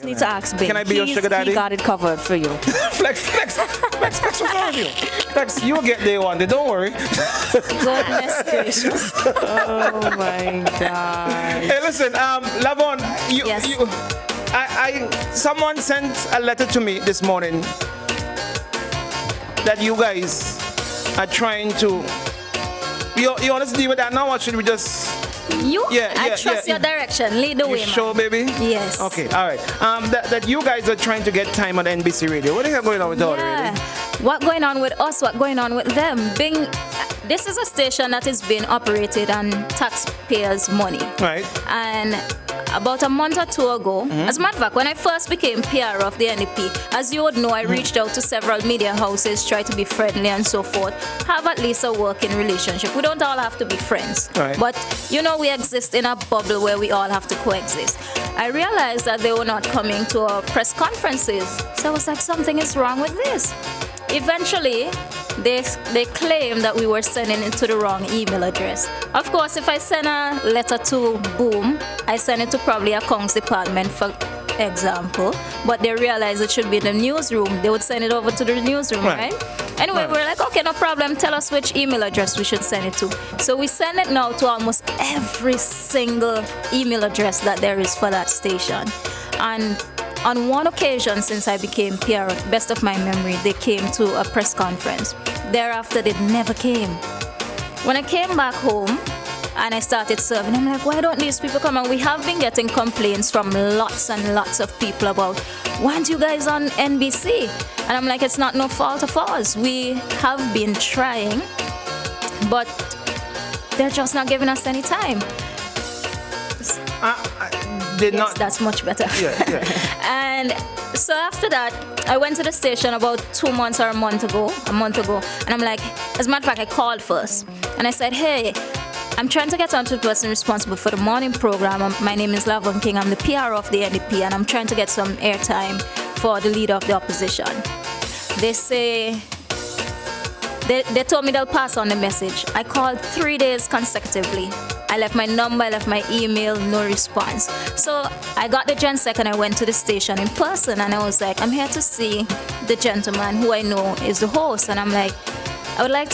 Need to ask Ben. Can I be your sugar daddy? He got it covered for you. Flex, what's wrong with you? Flex, you'll get there one day, don't worry. Goodness gracious. Oh my God. Hey, listen, Lavon, Yes. someone sent a letter to me this morning that you guys are trying to. You want us to deal with that now, or should we just? I trust your direction. Lead the way, man. Sure, baby? Yes. Okay, all right. That you guys are trying to get time on NBC Radio. What the hell going on with all really? What going on with us? What going on with them? This is a station that is being operated on taxpayers' money. Right. And about a month or two ago, as a matter of fact, when I first became PR of the NDP, as you would know, I reached out to several media houses, tried to be friendly and so forth, have at least a working relationship. We don't all have to be friends. Right. But, we exist in a bubble where we all have to coexist. I realized that they were not coming to our press conferences. So I was like, something is wrong with this. Eventually, they claimed that we were sending it to the wrong email address. Of course, if I send a letter to Boom, I send it to probably accounts department, for example, but they realized it should be the newsroom. They would send it over to the newsroom, right? Anyway, we're like, okay, no problem. Tell us which email address we should send it to. So we send it now to almost every single email address that there is for that station. And on one occasion since I became PR, best of my memory, they came to a press conference. Thereafter, they never came. When I came back home and I started serving, I'm like, why don't these people come? And we have been getting complaints from lots and lots of people about, why aren't you guys on NBC? And I'm like, it's not no fault of ours. We have been trying, but they're just not giving us any time. That's much better. Yeah. And so after that, I went to the station about 2 months or a month ago, and I'm like, as a matter of fact, I called first, and I said, hey, I'm trying to get onto the person responsible for the morning program. My name is Lavon King. I'm the PR of the NDP, and I'm trying to get some airtime for the leader of the opposition. They say, they told me they'll pass on the message. I called 3 days consecutively. I left my number, I left my email, no response. So I got the GenSec and I went to the station in person, and I was like, I'm here to see the gentleman who I know is the host. And I'm like, I would like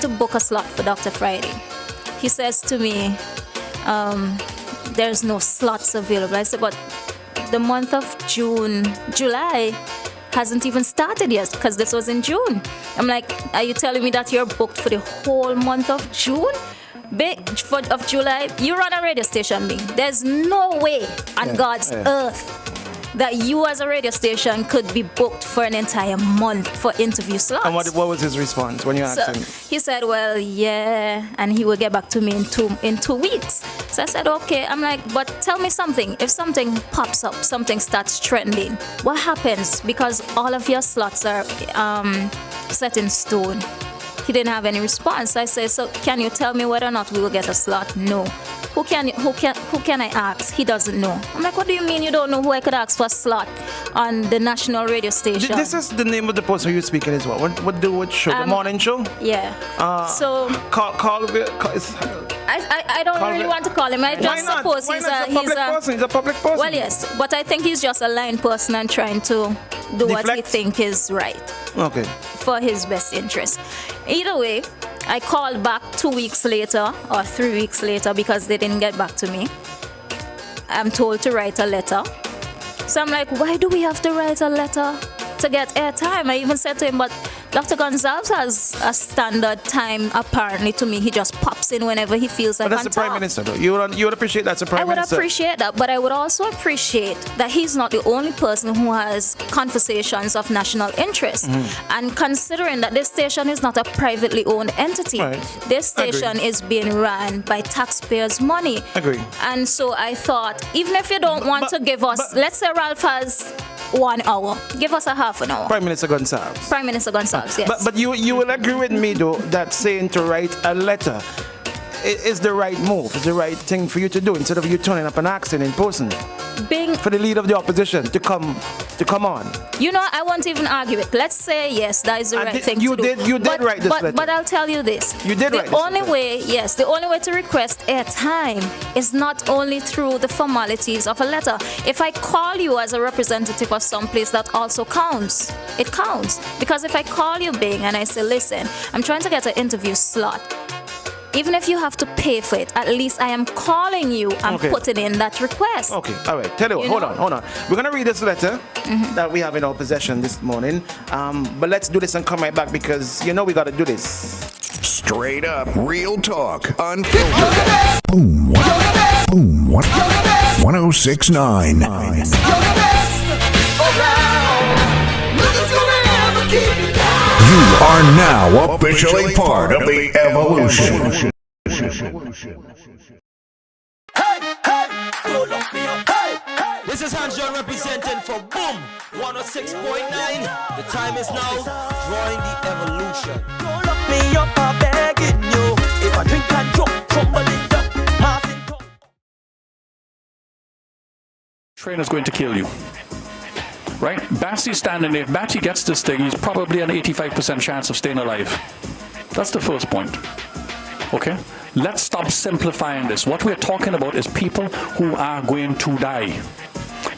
to book a slot for Dr. Friday. He says to me, there's no slots available. I said, but the month of July hasn't even started yet, because this was in June. I'm like, are you telling me that you're booked for the whole month of June? Of July? You run a radio station, Bing. There's no way on God's earth that you as a radio station could be booked for an entire month for interview slots. And what was his response when you asked him? He said, well, yeah, and he will get back to me in 2 weeks. So I said, okay. I'm like, but tell me something. If something pops up, something starts trending, what happens? Because all of your slots are set in stone. He didn't have any response. I said, so can you tell me whether or not we will get a slot? No. Who can I ask? He doesn't know. I'm like, what do you mean you don't know who I could ask for a slot on the national radio station? This is the name of the person you're speaking as well. What show? The morning show? Yeah. Call I don't really want to call him. I just suppose he's a public person. Well, yes, but I think he's just a line person and trying to do what he thinks is right. Okay. For his best interest. Either way, I called back 2 weeks later or 3 weeks later because they didn't get back to me. I'm told to write a letter. So I'm like, why do we have to write a letter to get airtime? I even said to him, but Dr. Gonzalez has a standard time, apparently, to me. He just pops in whenever he feels like. But that's the Prime Minister, though. You would appreciate that's the Prime Minister. I would appreciate that, but I would also appreciate that he's not the only person who has conversations of national interest. And considering that this station is not a privately owned entity, this station is being run by taxpayers' money. Agree. And so I thought, even if you don't want to give us, let's say Ralph has 1 hour, give us a half an hour. Prime Minister Gonzalez. Prime Minister Gonzalez, yes. But you will agree with me, though, that saying to write a letter is the right move. It's the right thing for you to do instead of you turning up an accent in person. For the leader of the opposition to come on. You know, I won't even argue it. Let's say yes, that is the right thing to do. You did write this letter. But I'll tell you this. You did write this letter. The only way to request airtime is not only through the formalities of a letter. If I call you as a representative of some place, that also counts. It counts. Because if I call you, Bing, and I say, listen, I'm trying to get an interview slot. Even if you have to pay for it, at least I am calling you and putting in that request. Okay, all right. Tell you what, hold on. We're going to read this letter that we have in our possession this morning. But let's do this and come right back because you know we got to do this. Straight up, real talk, unfiltered. Boom, boom, 1069. You are now officially part of the evolution. This is Hans John representing for Boom 106.9. The time is now drawing the evolution. Don't lock me up, I'm begging you. If I drink and drop, somebody dump. Trainer's going to kill you. Right? Bassie's standing there. If Batty gets this thing, he's probably an 85% chance of staying alive. That's the first point. Okay? Let's stop simplifying this. What we're talking about is people who are going to die.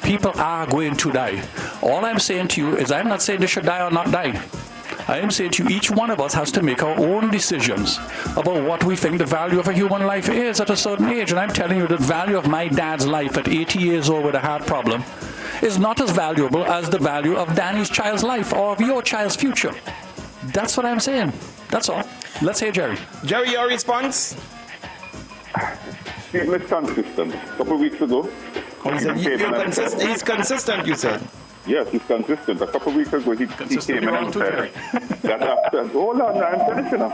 People are going to die. All I'm saying to you is I'm not saying they should die or not die. I am saying to you, each one of us has to make our own decisions about what we think the value of a human life is at a certain age. And I'm telling you the value of my dad's life at 80 years old with a heart problem is not as valuable as the value of Danny's child's life or of your child's future. That's what I'm saying. That's all. Let's hear Jerry. Jerry, your response? He's consistent. A couple of weeks ago. He's consistent, you said? Yes, he's consistent. A couple of weeks ago, he came in and said that after, hold on, I'm finishing up.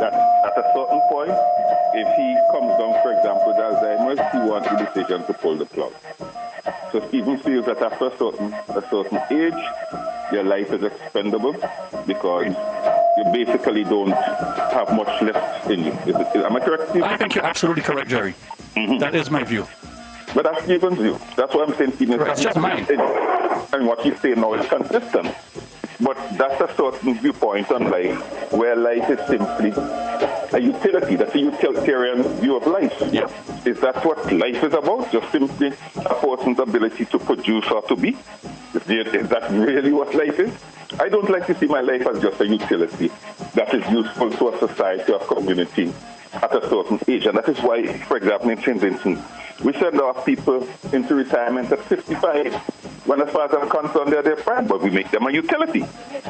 That at a certain point, if he comes down, for example, with Alzheimer's, he wants the decision to pull the plug. So Stephen feels that after a certain age, your life is expendable because you basically don't have much left in you. Am I correct, Stephen? I think you're absolutely correct, Jerry. That is my view. But that's Stephen's view. That's what I'm saying, Stephen. That's just mine. And what he's saying now is consistent. But that's a certain viewpoint on life, where life is simply a utility. That's a utilitarian view of life. Yeah. Is that what life is about? Just simply a person's ability to produce or to be? Is that really what life is? I don't like to see my life as just a utility that is useful to a society or community at a certain age. And that is why, for example, in St. Vincent, we send our people into retirement at 55. When, as far as I'm concerned, they're fine, but we make them a utility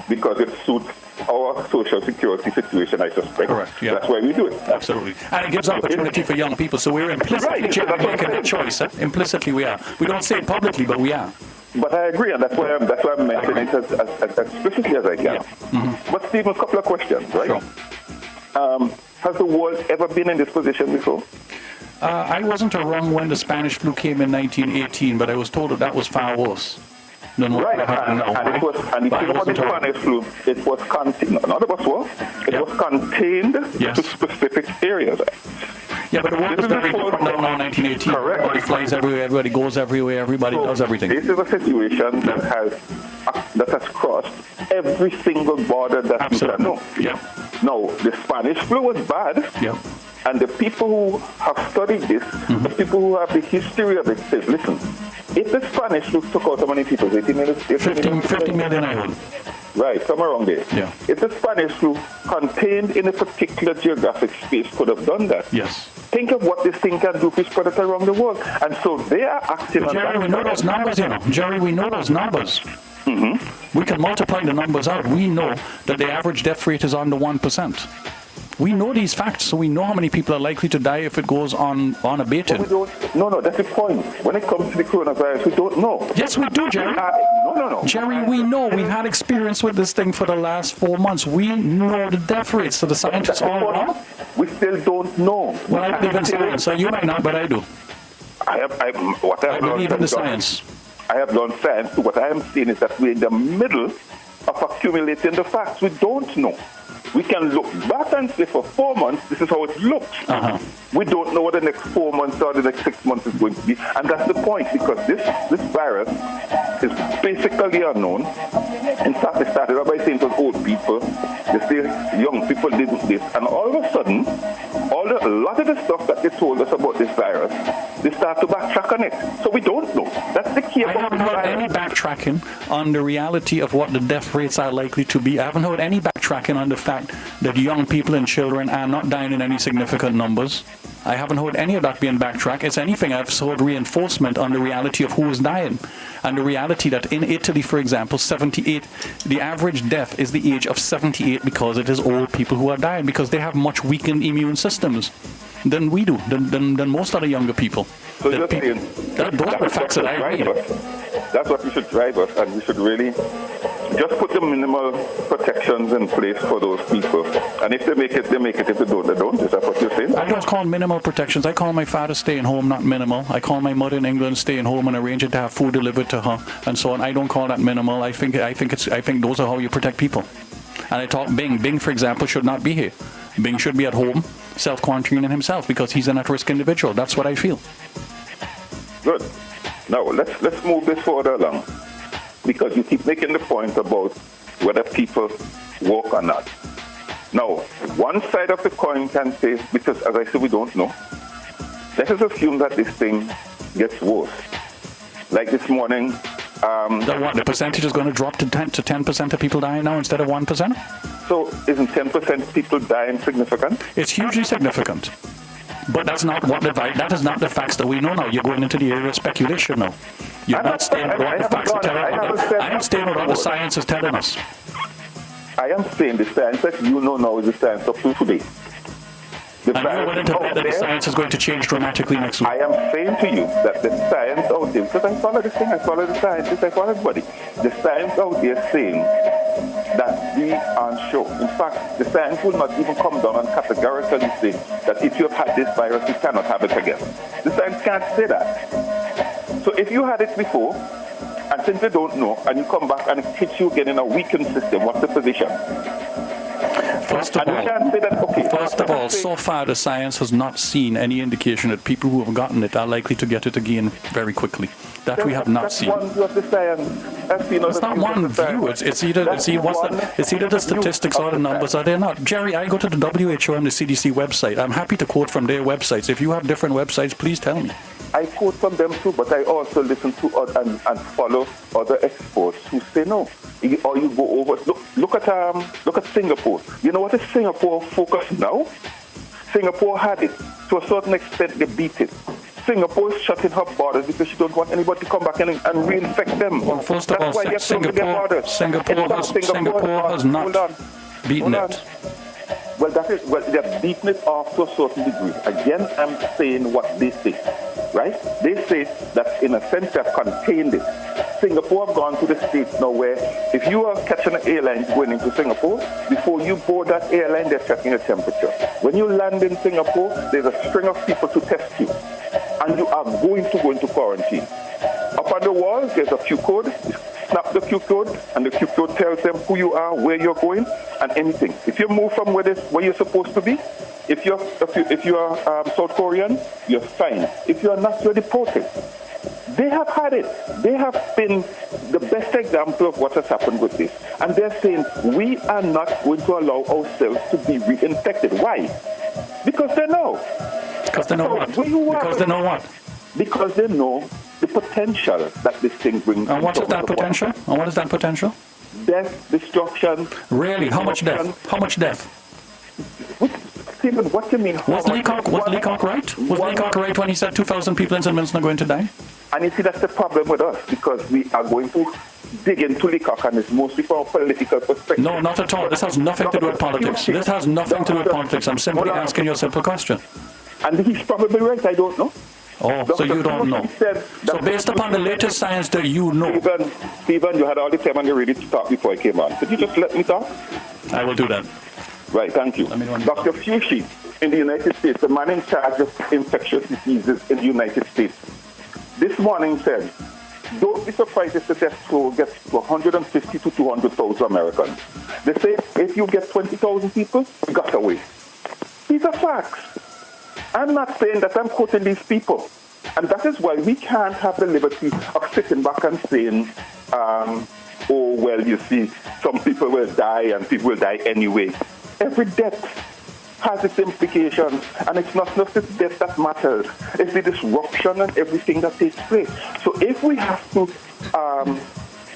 because it suits our social security situation, I suspect. Correct, yeah. That's why we do it. Absolutely. And it gives opportunity for young people, so we're implicitly making that choice. Implicitly we are. We don't say it publicly, but we are. But I agree, and that's why I'm mentioning it as explicitly as I can. Yeah. But Stephen, a couple of questions, right? Sure. Has the world ever been in this position before? I wasn't around when the Spanish flu came in 1918, but I was told that was far worse than what happened now. And the thing about the Spanish flu, it was contained. None of us were. It was contained to specific areas. Yeah, but the world is very different now in 1918. Correct. Everybody flies everywhere, everybody goes everywhere, everybody does everything. This is a situation that has crossed every single border that you can know. Yeah. Now, the Spanish flu was bad. Yeah. And the people who have studied this, the people who have the history of it, says, listen, if the Spanish flu took out how many people? 50 million, I heard. Right, somewhere around there. Yeah. If the Spanish flu contained in a particular geographic space could have done that. Yes. Think of what this thing can do for spread it around the world. And so they are acting on that. Jerry, we know those numbers, Jerry, we know those numbers. We can multiply the numbers out. We know that the average death rate is under 1%. We know these facts, so we know how many people are likely to die if it goes on unabated. No, that's the point. When it comes to the coronavirus, we don't know. Yes, we do, Jerry. No. Jerry, we know. We've had experience with this thing for the last 4 months. We know the death rates, so the scientists all know. We still don't know. Well, I believe in science, so you might not, but I do. I believe in the science. I have done science, so what I am saying is that we're in the middle of accumulating the facts. We don't know. we can look back and say for 4 months, this is how it looks. We don't know what the next 4 months or the next 6 months is going to be. And that's the point, because this virus is basically unknown. In fact, they started out by saying it was old people. They say young people did this. And all of a sudden, a lot of the stuff that they told us about this virus, they start to backtrack on it. So we don't know. That's the key. I haven't heard any backtracking on the reality of what the death rates are likely to be. I haven't heard any backtracking on the fact that young people and children are not dying in any significant numbers. I haven't heard any of that being backtracked. It's anything, I've heard reinforcement on the reality of who is dying. And the reality that in Italy, for example, 78, the average death is the age of 78 because it is old people who are dying, because they have much weakened immune systems than we do, than most other younger people. So you're saying those are the facts that I read. That's what we should drive us, and we should really just put the minimal protections in place for those people. And if they make it, they make it. If they don't, they don't. Is that what you're saying? I don't call minimal protections. I call my father staying home, not minimal. I call my mother in England staying home and arranging to have food delivered to her and so on. I don't call that minimal. I think those are how you protect people. And I talk Bing, for example, should not be here. Bing should be at home, self-quarantining himself, because he's an at-risk individual. That's what I feel. Good. Now, let's move this further along, because you keep making the point about whether people walk or not. Now, one side of the coin can say, because as I said, we don't know, let us assume that this thing gets worse. Like this morning... the percentage is going to drop to 10% of people dying now instead of 1%? So isn't 10% people dying significant? It's hugely significant. But that's not that is not the facts that we know now. You're going into the area of speculation now. You're not staying with what the facts are telling us. I am staying with what the science is telling us. I am saying the science that you know now is the science up to today. And you're willing to bet that the science is going to change dramatically next week. I am saying to you that the science out there, because I follow this thing, I follow the scientists, I follow everybody. The science out there saying that we aren't sure. In fact, the science will not even come down and categorically say that if you have had this virus, you cannot have it again. The science can't say that. So if you had it before, and since they don't know, and you come back and it hits you again in a weakened system, what's the position? First of all, so far the science has not seen any indication that people who have gotten it are likely to get it again very quickly. That we have not seen. That's one view of the science. It's not one view. It's either the statistics or the numbers, or they're not. Jerry, I go to the WHO and the CDC website. I'm happy to quote from their websites. If you have different websites, please tell me. I quote from them too, but I also listen to and follow other experts who say no. Or you go over. Look at Singapore. You know what is Singapore focused now? Singapore had it to a certain extent. They beat it. Singapore is shutting her borders because she don't want anybody to come back and reinfect them. Well, first of all, Singapore has not beaten it. Well, that is, they're beating it off to a certain degree. Again, I'm saying what they say, right? They say that in a sense they've contained it. Singapore have gone to the States now where if you are catching an airline going into Singapore, before you board that airline, they're checking your temperature. When you land in Singapore, there's a string of people to test you. And you are going to go into quarantine. Up on the wall, there's a Q code. You snap the Q code, and the Q code tells them who you are, where you're going, and anything. If you move from where you're supposed to be, if you're South Korean, you're fine. If you're not, you're deported. They have had it. They have been the best example of what has happened with this. And they're saying, we are not going to allow ourselves to be reinfected. Why? Because they know. Because they know what? Because they know what? Because they know the potential that this thing brings. And what is that potential? And what is that potential? Death, destruction. Really? How much death? How much death? Stephen, what do you mean? Was Leacock right? Was Leacock right when he said 2,000 people in St. Vincent are going to die? And you see, that's the problem with us, because we are going to dig into Leacock, and it's mostly from a political perspective. No, not at all. This has nothing to do with politics. This has nothing to do with politics. I'm simply asking you a simple question. And he's probably right, I don't know. Oh, so you don't know. So based upon the latest science that you know. Stephen, you had all the time and you're ready to talk before I came on. Could you just let me talk? I will do that. Right, thank you. Dr. Fushi, in the United States, the man in charge of infectious diseases in the United States, this morning said Don't be surprised if the death toll gets to 150 to 200,000 Americans. They say if you get 20,000 people, you got away. These are facts. I'm not saying that, I'm quoting these people. And that is why we can't have the liberty of sitting back and saying, oh, well, you see, some people will die and people will die anyway. Every death has its implications, and it's not just the death that matters. It's the disruption and everything that takes place. So if we have to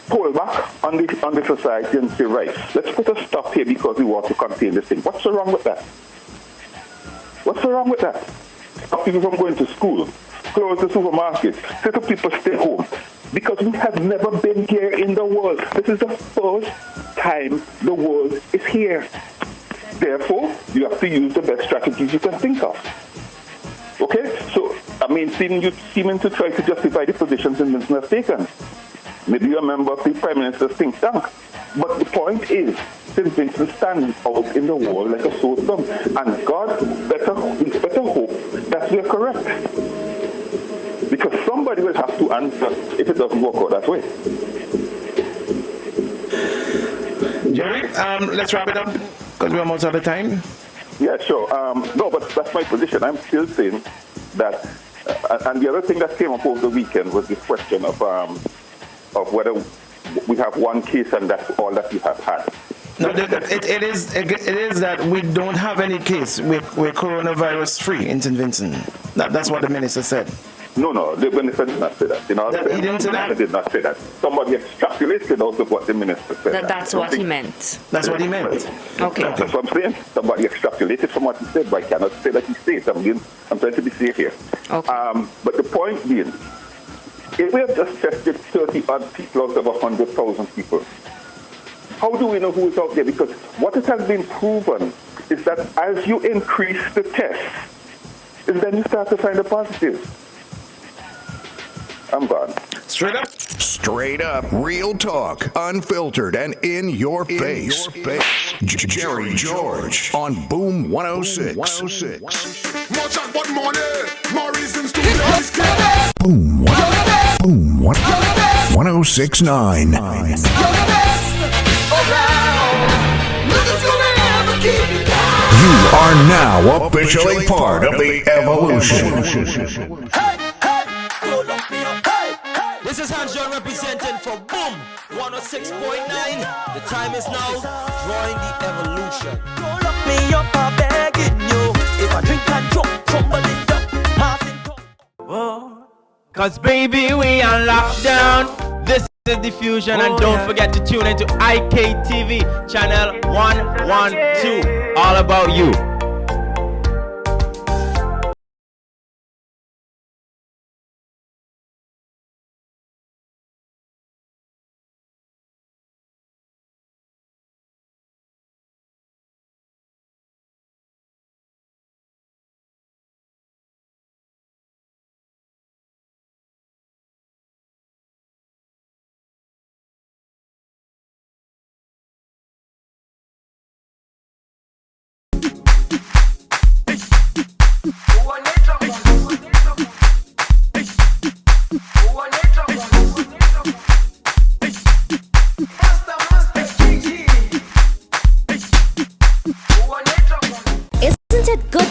pull back on the society and say, right, let's put a stop here because we want to contain this thing. What's so wrong with that? What's so wrong with that? Stop people from going to school, close the supermarkets, say to people stay home. Because we have never been here in the world. This is the first time the world is here. Therefore, you have to use the best strategies you can think of. Okay? So, I mean, seeming to try to justify the positions that Vincent has taken. Maybe you're a member of the Prime Minister's think tank. But the point is, St. Vincent stands out in the world like a sore thumb. And God, we better hope that we are correct. Because somebody will have to answer if it doesn't work out that way. Jerry, let's wrap it up because we're almost out of time. Yeah, sure. No, but that's my position. I'm still saying that, and the other thing that came up over the weekend was this question of whether we have one case and that's all that we have had. No, it is that we don't have any case. We're coronavirus free in St. Vincent. That's what the minister said. No, the minister did not say that. You know, He didn't say that? The minister did not say that. Somebody extrapolated out of what the minister said. That's what he meant. That's what he meant. Okay. That's what I'm saying. Somebody extrapolated from what he said, but I cannot say that he said. I'm trying to be safe here. Okay. But the point being, if we have just tested 30-odd people out of 100,000 people, how do we know who is out there? Because what it has been proven is that as you increase the tests, is then you start to find the positives. I'm gone. Straight up. Straight up, real talk, unfiltered and in your face. Jerry George on Boom 106. More chat, but money. More reasons to play. Boom 1069. You are now officially part of the evolution. This is Hans John representing for Boom 106.9. The time is now drawing the evolution. Don't lock me up, I'm begging you. If I drink and drop, tumbling down, passing top. Cause baby, we are locked down. This is Diffusion, and don't forget to tune into IKTV channel 112. All about you.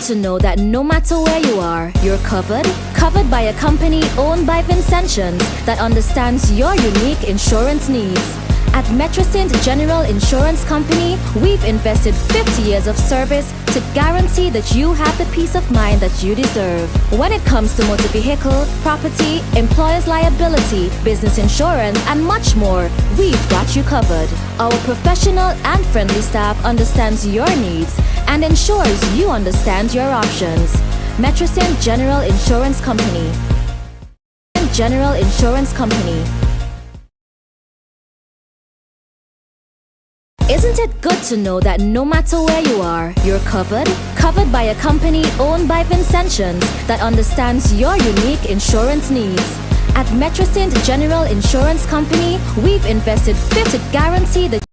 To know that no matter where you are, you're covered by a company owned by Vincentians that understands your unique insurance needs. At Metrosint General Insurance Company, we've invested 50 years of service to guarantee that you have the peace of mind that you deserve. When it comes to motor vehicle, property, employer's liability, business insurance, and much more, we've got you covered. Our professional and friendly staff understands your needs and ensures you understand your options. Metrosint General Insurance Company. General Insurance Company. Isn't it good to know that no matter where you are, you're covered by a company owned by Vincentians that understands your unique insurance needs? At Metrosint General Insurance Company, we've invested 50 to guarantee that.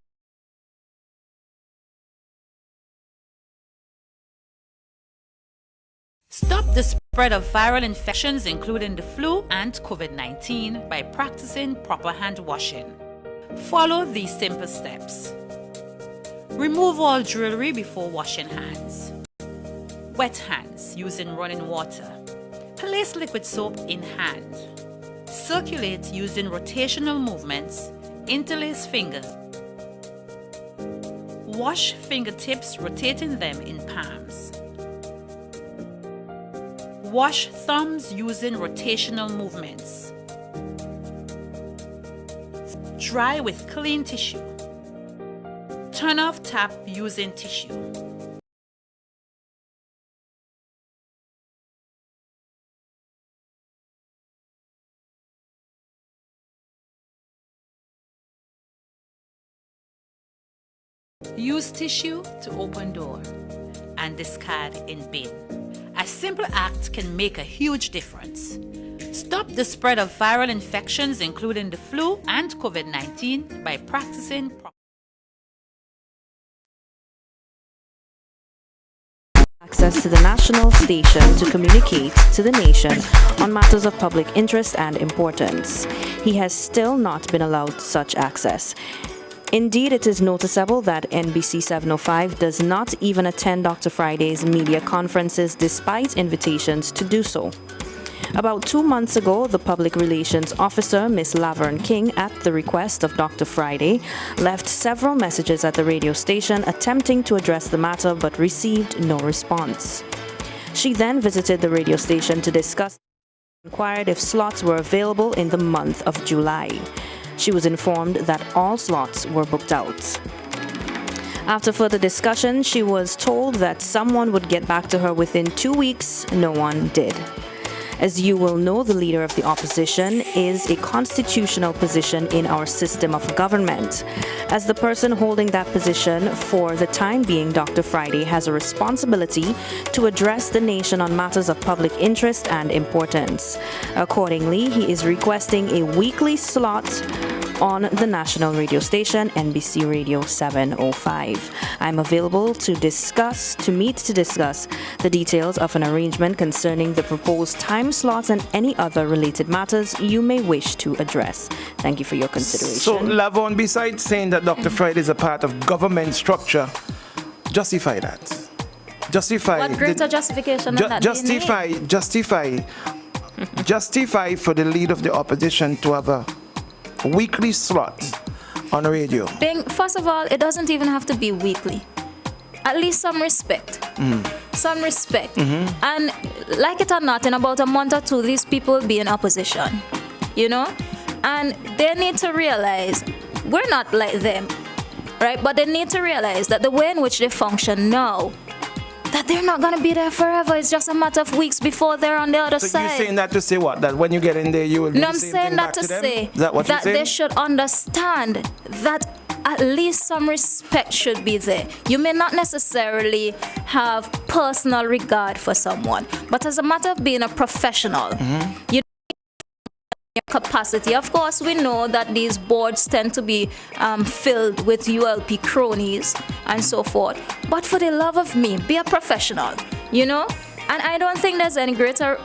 Stop the spread of viral infections, including the flu and COVID-19, by practicing proper hand washing. Follow these simple steps. Remove all jewelry before washing hands. Wet hands using running water. Place liquid soap in hand. Circulate using rotational movements. Interlace fingers. Wash fingertips, rotating them in palms. Wash thumbs using rotational movements. Dry with clean tissue. Turn off tap using tissue. Use tissue to open door and discard in bin. A simple act can make a huge difference. Stop the spread of viral infections, including the flu and COVID-19, by practicing access to the national station to communicate to the nation on matters of public interest and importance. He has still not been allowed such access. Indeed, it is noticeable that NBC 705 does not even attend Dr. Friday's media conferences despite invitations to do so. About 2 months ago, the public relations officer, Ms. Laverne King, at the request of Dr. Friday, left several messages at the radio station attempting to address the matter but received no response. She then visited the radio station to discuss and inquired if slots were available in the month of July. She was informed that all slots were booked out. After further discussion, she was told that someone would get back to her within 2 weeks. No one did. As you will know, the leader of the opposition is a constitutional position in our system of government. As the person holding that position for the time being, Dr. Friday has a responsibility to address the nation on matters of public interest and importance. Accordingly, he is requesting a weekly slot on the national radio station, NBC Radio 705. I'm available to discuss the details of an arrangement concerning the proposed time slots and any other related matters you may wish to address. Thank you for your consideration. So, Lavon, besides saying that Dr. Friday is a part of government structure, justify that. Justify. What greater justification than that? Justify for the leader of the opposition to have a weekly slot on the radio. First of all, it doesn't even have to be weekly. At least some respect. Some respect. And like it or not, in about a month or two, these people will be in opposition. You know? And they need to realize we're not like them. Right? But they need to realize that the way in which they function now, that they're not going to be there forever. It's just a matter of weeks before they're on the other side. So you're saying that to say what? That when you get in there, you will do the same thing back to them? No, I'm saying that to say Is that what you're saying? they should understand that at least some respect should be there. You may not necessarily have personal regard for someone, but as a matter of being a professional, you capacity. Of course, we know that these boards tend to be filled with ULP cronies and so forth. But for the love of me, be a professional, you know? And I don't think there's any greater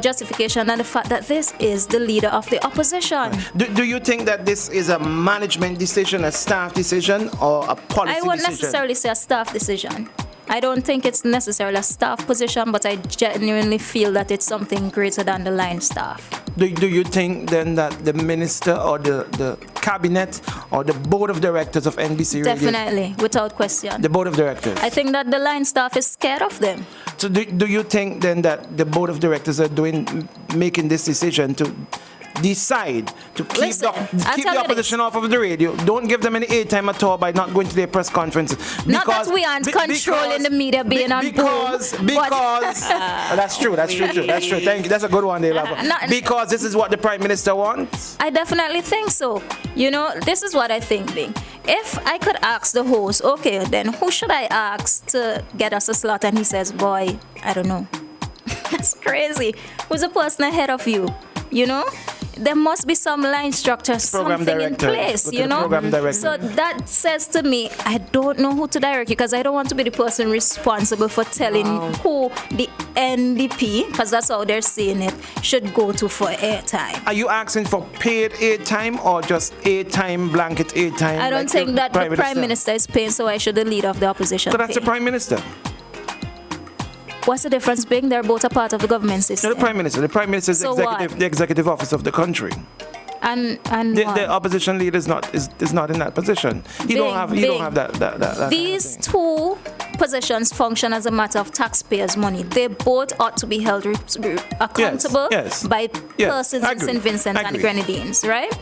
justification than the fact that this is the leader of the opposition. Do you think that this is a management decision, a staff decision, or a policy decision? I wouldn't necessarily say a staff decision. I don't think it's necessarily a staff position, but I genuinely feel that it's something greater than the line staff. Do you think then that the minister or the cabinet or the board of directors of NBC Radio? Definitely, without question. The board of directors? I think that the line staff is scared of them. So do you think then that the board of directors are making this decision to decide to keep the opposition off of the radio? Don't give them any airtime at all by not going to their press conferences. Not that we aren't controlling the media being on because that's true. Thank you. That's a good one there, because this is what the prime minister wants. I definitely think so. You know, this is what I think, Bing. If I could ask the host, okay, then who should I ask to get us a slot? And he says, boy, I don't know. That's crazy. Who's the person ahead of you? You know? there must be some line structure, something in place, you know? So that says to me, I don't know who to direct you because I don't want to be the person responsible for telling who the NDP, because that's how they're seeing it, should go to for airtime. Are you asking for paid airtime or just airtime, blanket airtime? I don't think that the Prime Minister is paying, so why should the leader of the opposition So that's pay? the Prime Minister. What's the difference being they're both a part of the government system? No, the Prime Minister. The Prime Minister is So the executive office of the country. And the opposition leader is not in that position. He don't have that. These two positions function as a matter of taxpayers' money. They both ought to be held accountable by persons in St. Vincent and Grenadines, right?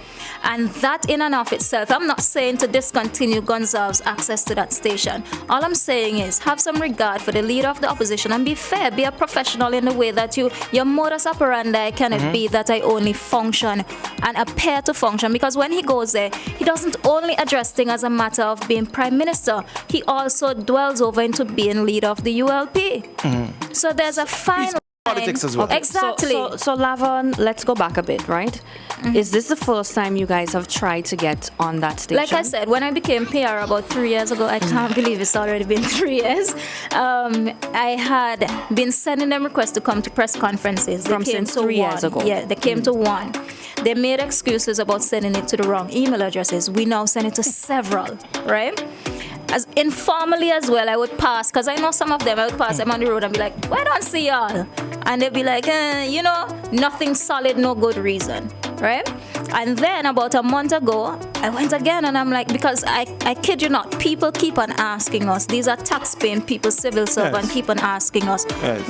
And that in and of itself, I'm not saying to discontinue Gonzal's access to that station. All I'm saying is have some regard for the leader of the opposition and be fair, be a professional in the way that your modus operandi cannot be that I only function and appear to function, because when he goes there, he doesn't only address things as a matter of being Prime Minister, he also dwells over into being leader of the ULP. So there's a fine politics as well. Okay, exactly. So Lavon, let's go back a bit, right? Is this the first time you guys have tried to get on that station? Like I said, when I became PR about 3 years ago, I can't believe it's already been 3 years. I had been sending them requests to come to press conferences. From since 3 years ago? Yeah, they came to one. They made excuses about sending it to the wrong email addresses. We now send it to several, right? As informally as well, I would pass, because I know some of them, I would pass them on the road and be like, why don't I see y'all? And they'd be like, nothing solid, no good reason, right? And then about a month ago, I went again and I'm like, because I kid you not, people keep on asking us. These are tax-paying people, civil servants keep on asking us.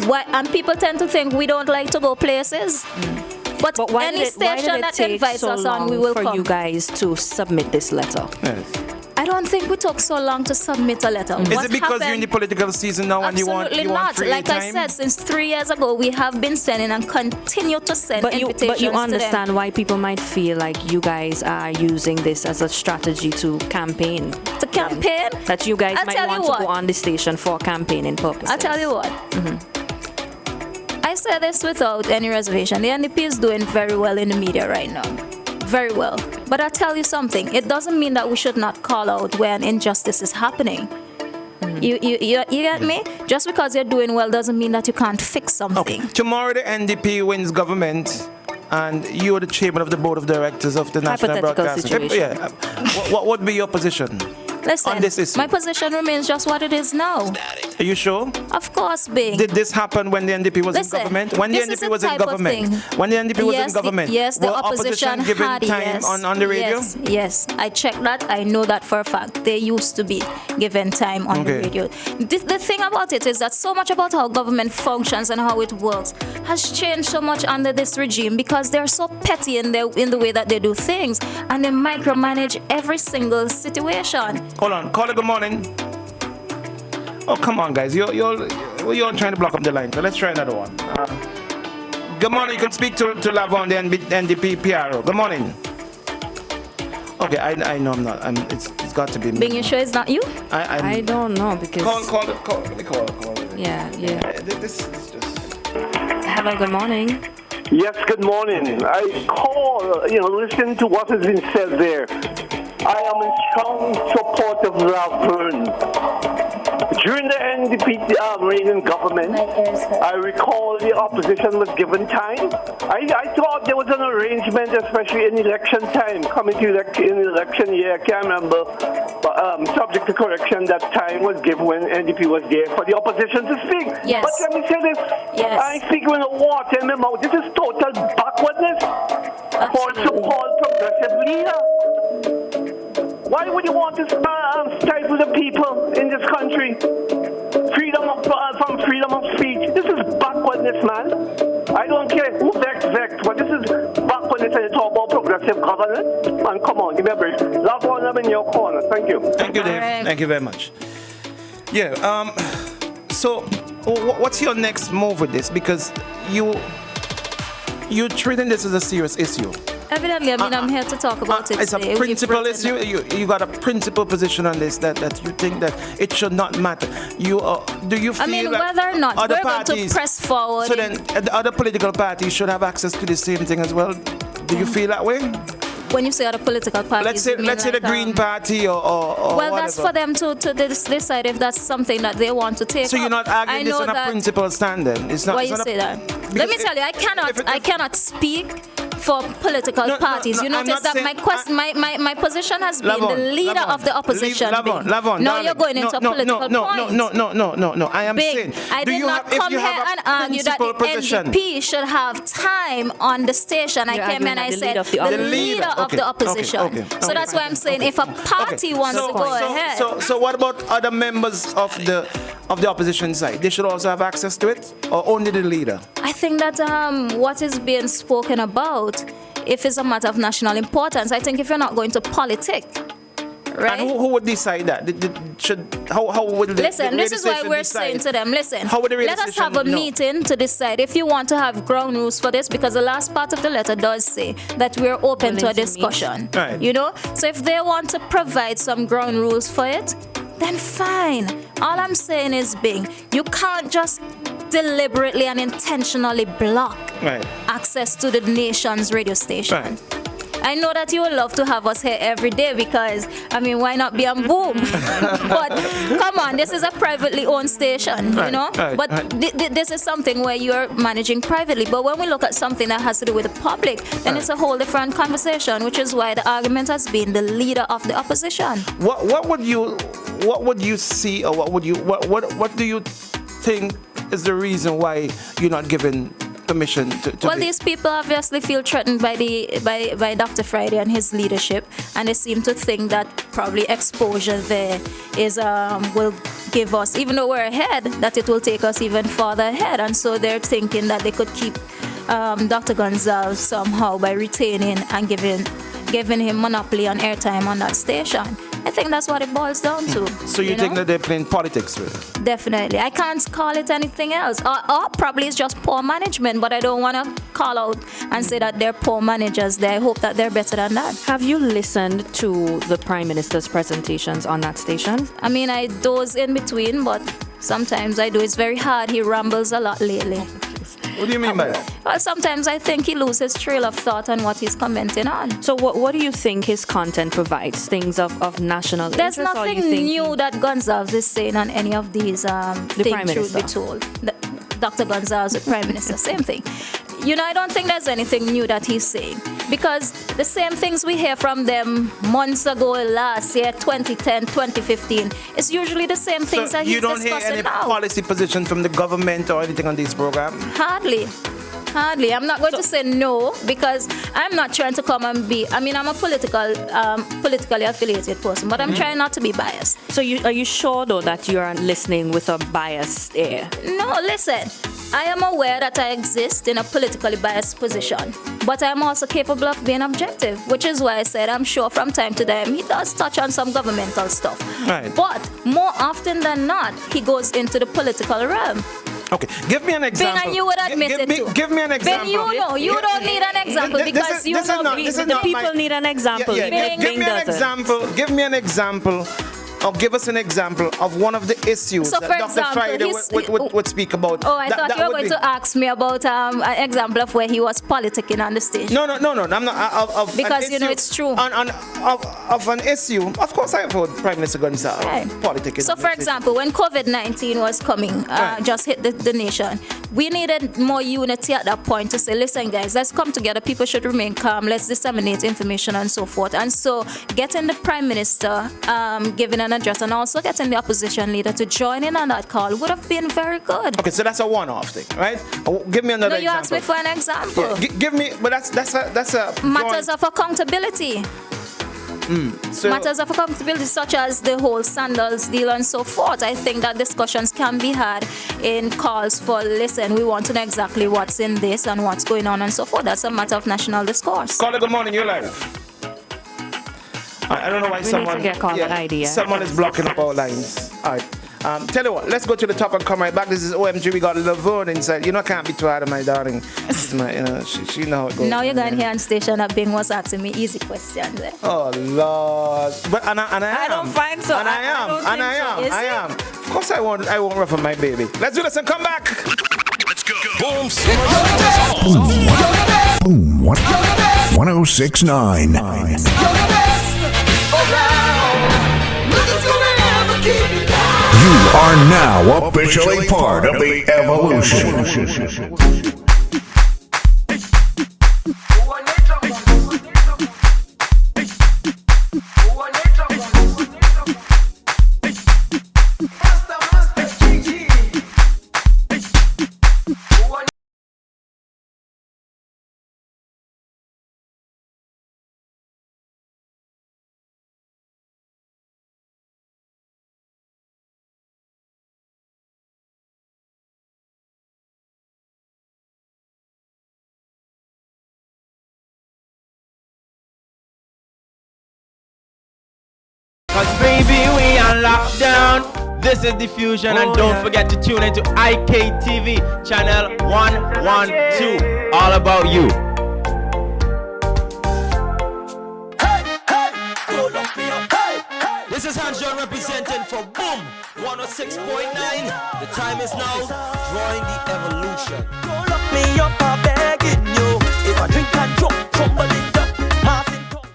Why? And people tend to think we don't like to go places. But why any did it station that take invites so us long on, we will for come. you guys to submit this letter? I don't think we took so long to submit a letter. Is it because you're in the political season now and you want free like time? I said, since 3 years ago, we have been sending and continue to send invitations But you to understand them. why people might feel like you guys are using this as a strategy to campaign? To campaign? That you guys might want to go on the station for campaigning purposes. I'll tell you what. I say this without any reservation. The NDP is doing very well in the media right now. Very well. But I'll tell you something. It doesn't mean that we should not call out when injustice is happening. You get me? Just because you're doing well doesn't mean that you can't fix something. Okay. Tomorrow the NDP wins government and you're the chairman of the board of directors of the National Broadcasting. Yeah. What would be your position? Listen, on this issue? My position remains just what it is now. Are you sure? Of course, Bing. Did this happen when the NDP was in government? When the NDP was in government? When the NDP was in government? Yes, the were opposition given had time on the radio? Yes, I checked that. I know that for a fact. They used to be given time on the radio. The thing about it is that so much about how government functions and how it works has changed so much under this regime because they're so petty in the way that they do things and they micromanage every single situation. Hold on, caller, good morning. Oh, come on, guys. You're trying to block up the line, so let's try another one. Good morning. You can speak to Lavon, the NDP PRO. Good morning. Okay, I know I'm not. It's got to be me. Being you sure it's not you? I don't know because... Call. Let me call. Yeah. This is just... Hello, good morning. Yes, good morning. I call, listen to what has been said there. I am in strong support of Laverne. During the NDP Reagan government, I recall the opposition was given time. I thought there was an arrangement, especially in election time, coming to in election year, I can't remember, but subject to correction, that time was given when NDP was there for the opposition to speak. Yes. But let me say this, I speak with a water in my mouth. This is total backwardness for a so-called progressive leader. Why would you want to stifle the people in this country? Freedom of speech. This is backwardness, man. I don't care who vexed, but this is backwardness and you talk about progressive governance. Man, come on, give me a break. Love one, I'm in your corner. Thank you. Thank you, Dave. Right. Thank you very much. Yeah. So, what's your next move with this? Because you're treating this as a serious issue. Evidently, I'm here to talk about it. It's today. a principal issue. You got a principal position on this that you think that it should not matter. Do you feel whether or not we're going to press forward. So then the other political parties should have access to the same thing as well. Do you feel that way? When you say other political parties, let's say the Green Party or well, whatever. that's for them to decide if that's something that they want to take. So you're not arguing this on a principle standing. It's not. Why you say that? Let me tell you, I cannot speak for political parties. You notice that my position has been the leader of the opposition. Now you're going into political point. No. I am saying. I did not come here and argue that the NDP should have time on the station. I came here and I said the leader of the opposition. So that's why I'm saying if a party wants to go ahead. So what about other members of the opposition side? They should also have access to it, or only the leader? I think that what is being spoken about, if it's a matter of national importance, I think if you're not going to politic, right? And who would decide that? How would listen, this is why we're saying to them, listen, let us have a meeting to decide if you want to have ground rules for this, because the last part of the letter does say that we're open to a discussion. Right. You know? So if they want to provide some ground rules for it, then fine. All I'm saying is, Bing, you can't just deliberately and intentionally block access to the nation's radio station. Right. I know that you would love to have us here every day because, I mean, why not be on Boom? But come on, this is a privately owned station, you know? But this is something where you're managing privately. But when we look at something that has to do with the public, then it's a whole different conversation, which is why the argument has been the leader of the opposition. What would you see, or what do you think is the reason why you're not giving permission to well, these people obviously feel threatened by Dr. Friday and his leadership, and they seem to think that probably exposure there is will give us, even though we're ahead, that it will take us even further ahead. And so they're thinking that they could keep Dr. Gonzalez somehow by retaining and giving him monopoly on airtime on that station. I think that's what it boils down to. So you think that they're playing politics with it? Definitely. I can't call it anything else. Or probably it's just poor management, but I don't want to call out and say that they're poor managers. I hope that they're better than that. Have you listened to the Prime Minister's presentations on that station? I mean, I doze in between, but sometimes I do. It's very hard. He rambles a lot lately. What do you mean by that? Well, sometimes I think he loses trail of thought on what he's commenting on. So what do you think his content provides? Things of national interest? There's nothing new that Gonzalez is saying on any of these things, truth be told. Dr. Gonzalez, the Prime Minister, same thing. You know, I don't think there's anything new that he's saying, because the same things we hear from them months ago, last year, 2010, 2015, it's usually the same things that he's discussing now. You don't hear any policy position from the government or anything on this program? Hardly. I'm not going to say no, because I'm not trying to come and be, I mean, I'm a politically affiliated person, but I'm trying not to be biased. So are you sure, though, that you aren't listening with a biased ear? No, listen. I am aware that I exist in a politically biased position, but I am also capable of being objective, which is why I said I'm sure from time to time he does touch on some governmental stuff. Right. But more often than not, he goes into the political realm. Okay, give me an example. Ben, and you would admit it too. Give me an example. Ben, you don't need an example because the people need an example. Give me an example. Or give us an example of one of the issues that Dr. Friday would speak about. Oh, I thought you were going to ask me about an example of where he was politicking on the stage. No. I'm not. Because you know it's true. Of an issue, of course I have heard Prime Minister Gonzalez politicking. So, for example, when COVID-19 was coming, just hit the nation, we needed more unity at that point to say, listen, guys, let's come together. People should remain calm. Let's disseminate information and so forth. And so, getting the Prime Minister giving an address and also getting the opposition leader to join in on that call would have been very good. Okay, so that's a one-off thing, right? Give me another example. No, you asked me for an example. Yeah, give me, but that's a matters of accountability. Matters of accountability, such as the whole sandals deal and so forth. I think that discussions can be had in calls for, listen, we want to know exactly what's in this and what's going on and so forth. That's a matter of national discourse. Caller, good morning, you're live. I don't know why someone is blocking up our lines. All right. Tell you what, let's go to the top and come right back. This is OMG. We got Laverne inside. You know, I can't be too hard on my darling. She know how it goes. Now you're going here on station that Bing was asking me easy questions. Oh, Lord. But and I don't find so. I am. Of course I won't ruffle my baby. Let's do this and come back. Let's go. Boom. Boom. 106.9 1069. You are now officially part of the evolution. Cause baby, we are locked down. This is Diffusion, and don't forget to tune into IKTV channel 112. All about you. This is Hans John representing for Boom 106.9. The time is now, drawing the evolution. Don't lock me up, I'm begging you. If I drink and drop, tumbling down, passing top.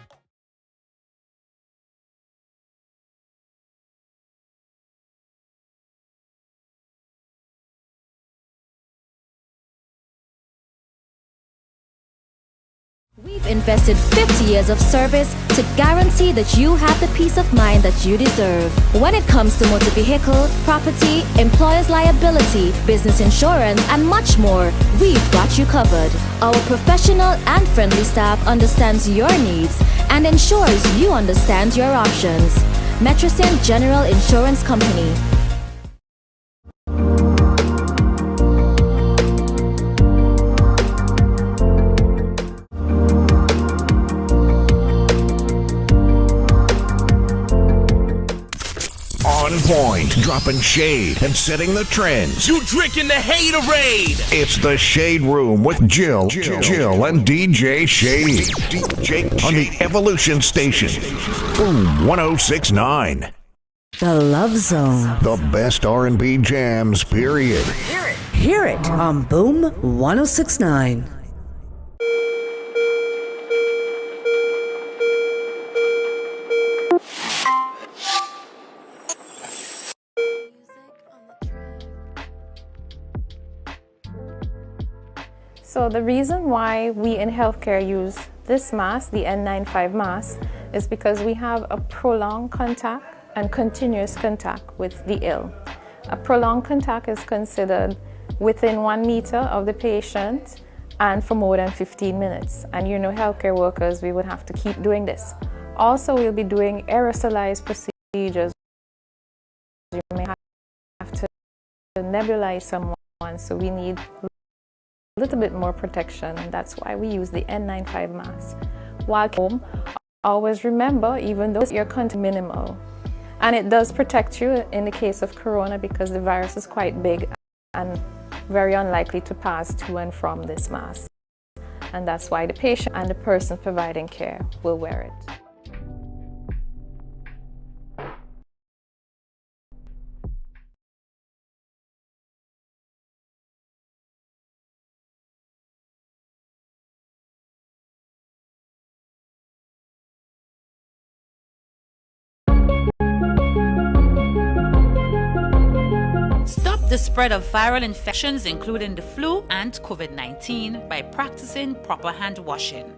We've invested 50 years of service to guarantee that you have the peace of mind that you deserve. When it comes to motor vehicle, property, employer's liability, business insurance, and much more, we've got you covered. Our professional and friendly staff understands your needs and ensures you understand your options. Metrocin General Insurance Company. On point, dropping shade and setting the trends. You drinking the haterade. It's the Shade Room with Jill and DJ Shade. On the Evolution Station. Boom 1069. The Love Zone. The best R&B jams, period. Hear it on Boom 1069. So the reason why we in healthcare use this mask, the N95 mask, is because we have a prolonged contact and continuous contact with the ill. A prolonged contact is considered within 1 meter of the patient and for more than 15 minutes. And you know, healthcare workers, we would have to keep doing this. Also, we'll be doing aerosolized procedures. You may have to nebulize someone, so we need a little bit more protection, and that's why we use the N95 mask. While home, always remember, even though your contact minimal, and it does protect you in the case of corona because the virus is quite big and very unlikely to pass to and from this mask. And that's why the patient and the person providing care will wear it. The spread of viral infections, including the flu and COVID-19, by practicing proper hand washing.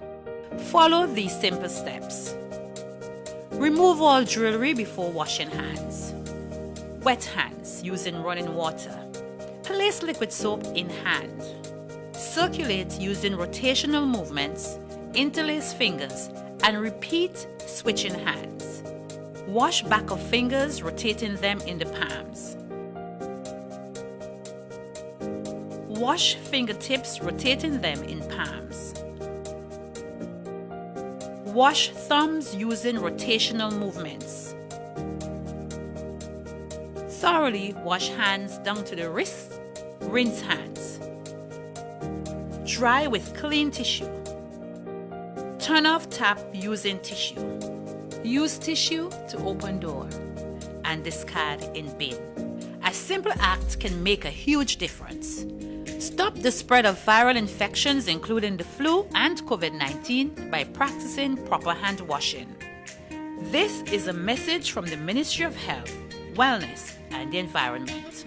Follow these simple steps. Remove all jewelry before washing hands. Wet hands using running water. Place liquid soap in hand. Circulate using rotational movements, interlace fingers, and repeat switching hands. Wash back of fingers, rotating them in the palms. Wash fingertips, rotating them in palms. Wash thumbs using rotational movements. Thoroughly wash hands down to the wrists. Rinse hands. Dry with clean tissue. Turn off tap using tissue. Use tissue to open door and discard in bin. A simple act can make a huge difference. Stop the spread of viral infections, including the flu and COVID-19, by practicing proper hand washing. This is a message from the Ministry of Health, Wellness and the Environment.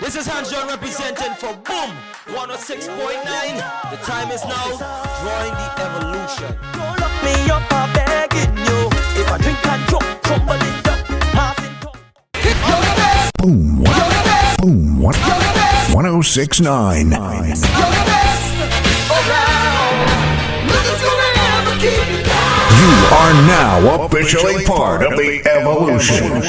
This is Hans John representing for Boom 106.9. The time is now drawing the evolution. Don't lock me up, I'm begging you. If I drink and drop, somebody dump. Boom. Boom. 1069. You are now officially part of the evolution.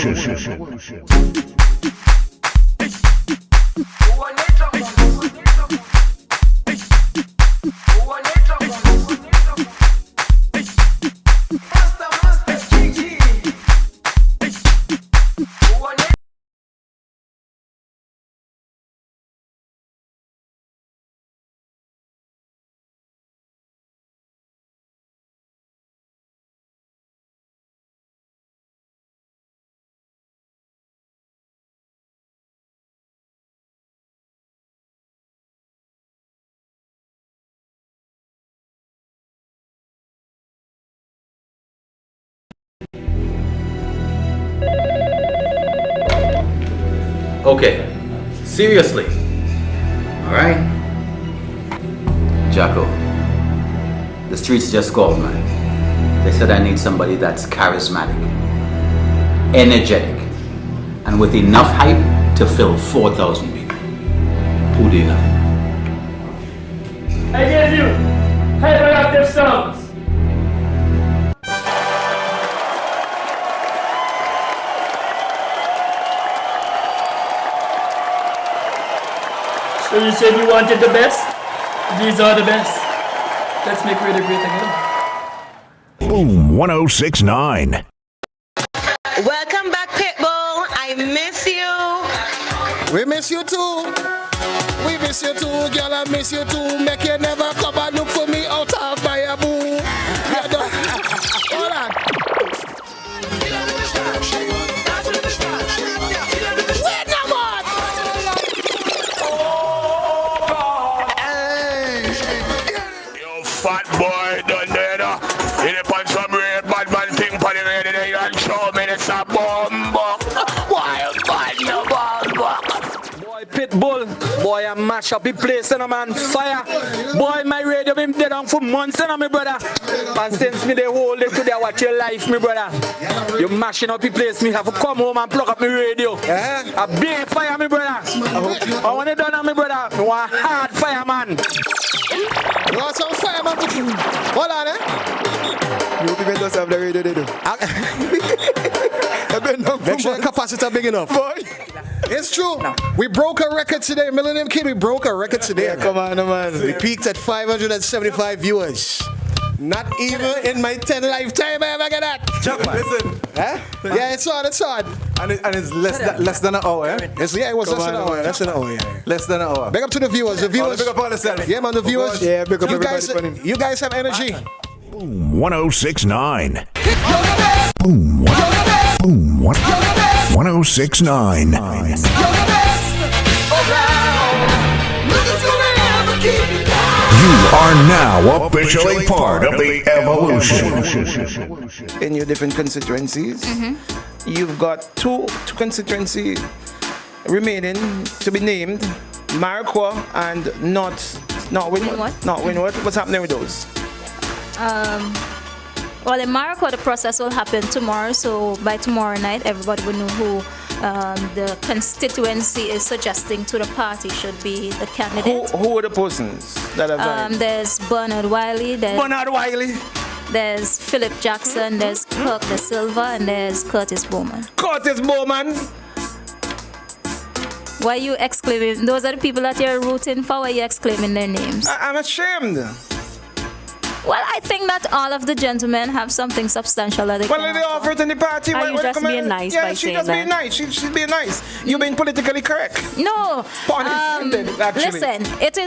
Okay, seriously. Alright? Jacko, the streets just called, man. They said I need somebody that's charismatic, energetic, and with enough hype to fill 4,000 people. Who do you have? I gave you hyperactive songs. So you said you wanted the best? These are the best. Let's make radio great again. Boom 1069. Welcome back, Pitbull. I miss you. We miss you too. We miss you too, girl. I miss you too. Make you never come and look for me out of my boo. Hold on. Wait now, man. Yo, fat boy, done there. In the punch from red, bad man thing for the red, and show me it's a bomb. Wild man, no bomb. Pitbull, boy, I mash up the place and I'm on fire. Boy, my radio been dead on for months and my brother. And since me they hold it today, watch your life, me brother. You mashing up the place, me have to come home and plug up my radio. A big fire, me brother. I want it done on me brother. I want hard fire, man. You want some fire, man? Hold on, eh? You people just have the radio, they do. Make sure the capacitor big enough. Boy. It's true. No. We broke a record today. Millennium Kid, we broke a record today. Yeah, come on, man. We peaked at 575 viewers. Not even in my 10 lifetime I ever get that. Listen. Huh? Yeah, it's on. And it's less than an hour, eh? It was less than an hour. Less than an hour, yeah. Less than an hour. Big up to the viewers. The viewers. Big up all the selling. Yeah, man, the viewers. Yeah, big up everybody. You guys have energy. Boom 1069. Boom 1069. You are now officially part of the evolution. In your different constituencies, you've got two constituencies remaining to be named, Marquardt and not Wynwood. What's happening with those? Well, in Marquardt, the process will happen tomorrow, so by tomorrow night, everybody will know who the constituency is suggesting to the party should be the candidate. Who are the persons that have there's Bernard Wiley. There's Philip Jackson. There's Kirk De Silva, and there's Curtis Bowman. Curtis Bowman. Why are you exclaiming? Those are the people that you're rooting for. Why are you exclaiming their names? I'm ashamed. Well, I think that all of the gentlemen have something substantial that they Well, can they offer it in the party. Are you just being nice yeah, by she saying just being that? nice. She's being nice. You're being politically correct. No. Actually. Listen, it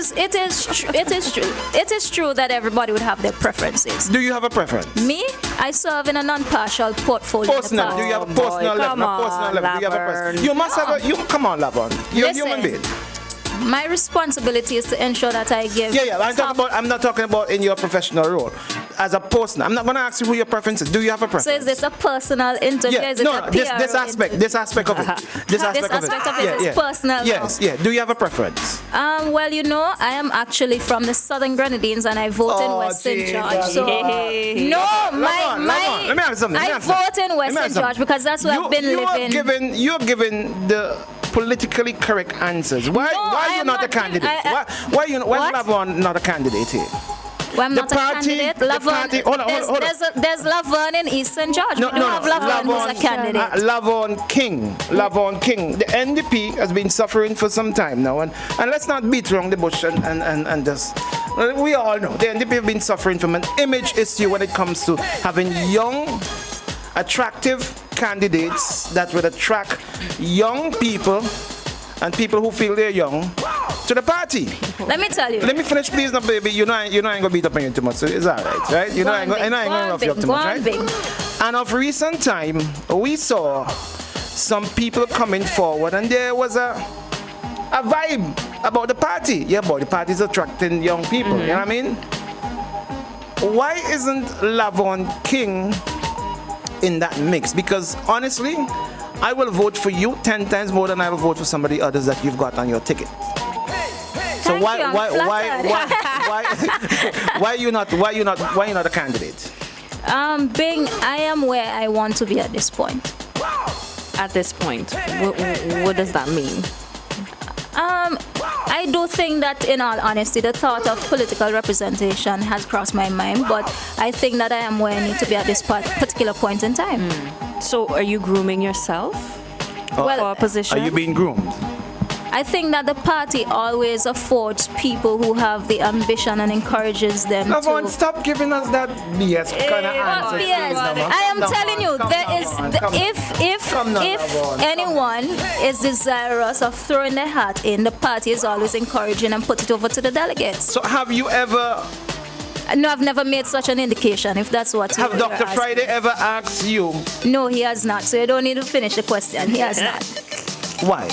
is true that everybody would have their preferences. Do you have a preference? Me, I serve in a non-partial portfolio. Personal. Do you have a personal level? Come on, Personal level. Do you have a Laverne. personal? You must have a. Come on, Lavon. You're a human being. My responsibility is to ensure that I give. Yeah. I'm not talking about in your professional role. As a person, I'm not going to ask you who your preference is. Do you have a preference? So is this a personal interview? Yeah, Is it no, a this PR aspect of it. This aspect of it. is personal. Yes, yeah. Do you have a preference? Well, you know, I am actually from the Southern Grenadines and I vote in West St. George. So, Let me ask you something. I vote in West St. George because that's where I've been living. You're giving the politically correct answers. Why are you not a candidate? Why is Lavon not a candidate here? Well, I'm not a candidate. Laverne, there's Laverne in East St. George. We don't have Laverne who's a candidate. Laverne King. The NDP has been suffering for some time now. And let's not beat around the bush and just... We all know the NDP have been suffering from an image issue when it comes to having young, attractive candidates that would attract young people and people who feel they're young to the party. Let me tell you. Let me finish, please, now, baby. You know I ain't gonna beat up on you too much. So it's all right? You know I ain't gonna rough you up too much, right? And of recent time, we saw some people coming forward, and there was a vibe about the party. Yeah, but the party is attracting young people. You know what I mean? Why isn't Lavon King in that mix? Because honestly, I will vote for you 10 times more than I will vote for somebody others that you've got on your ticket. So why you not a candidate? I am where I want to be at this point. At this point, what does that mean? I do think that, in all honesty, the thought of political representation has crossed my mind, but I think that I am where I need to be at this particular point in time. So are you grooming yourself for a position? Are you being groomed? I think that the party always affords people who have the ambition and encourages them to... Stop giving us that BS kind of answer. I am telling you, if anyone is desirous of throwing their hat in, the party is always encouraging and put it over to the delegates. So have you ever... No, I've never made such an indication, if that's what Have Dr. Friday ever asked you? No, he has not. So you don't need to finish the question. He has not. Why?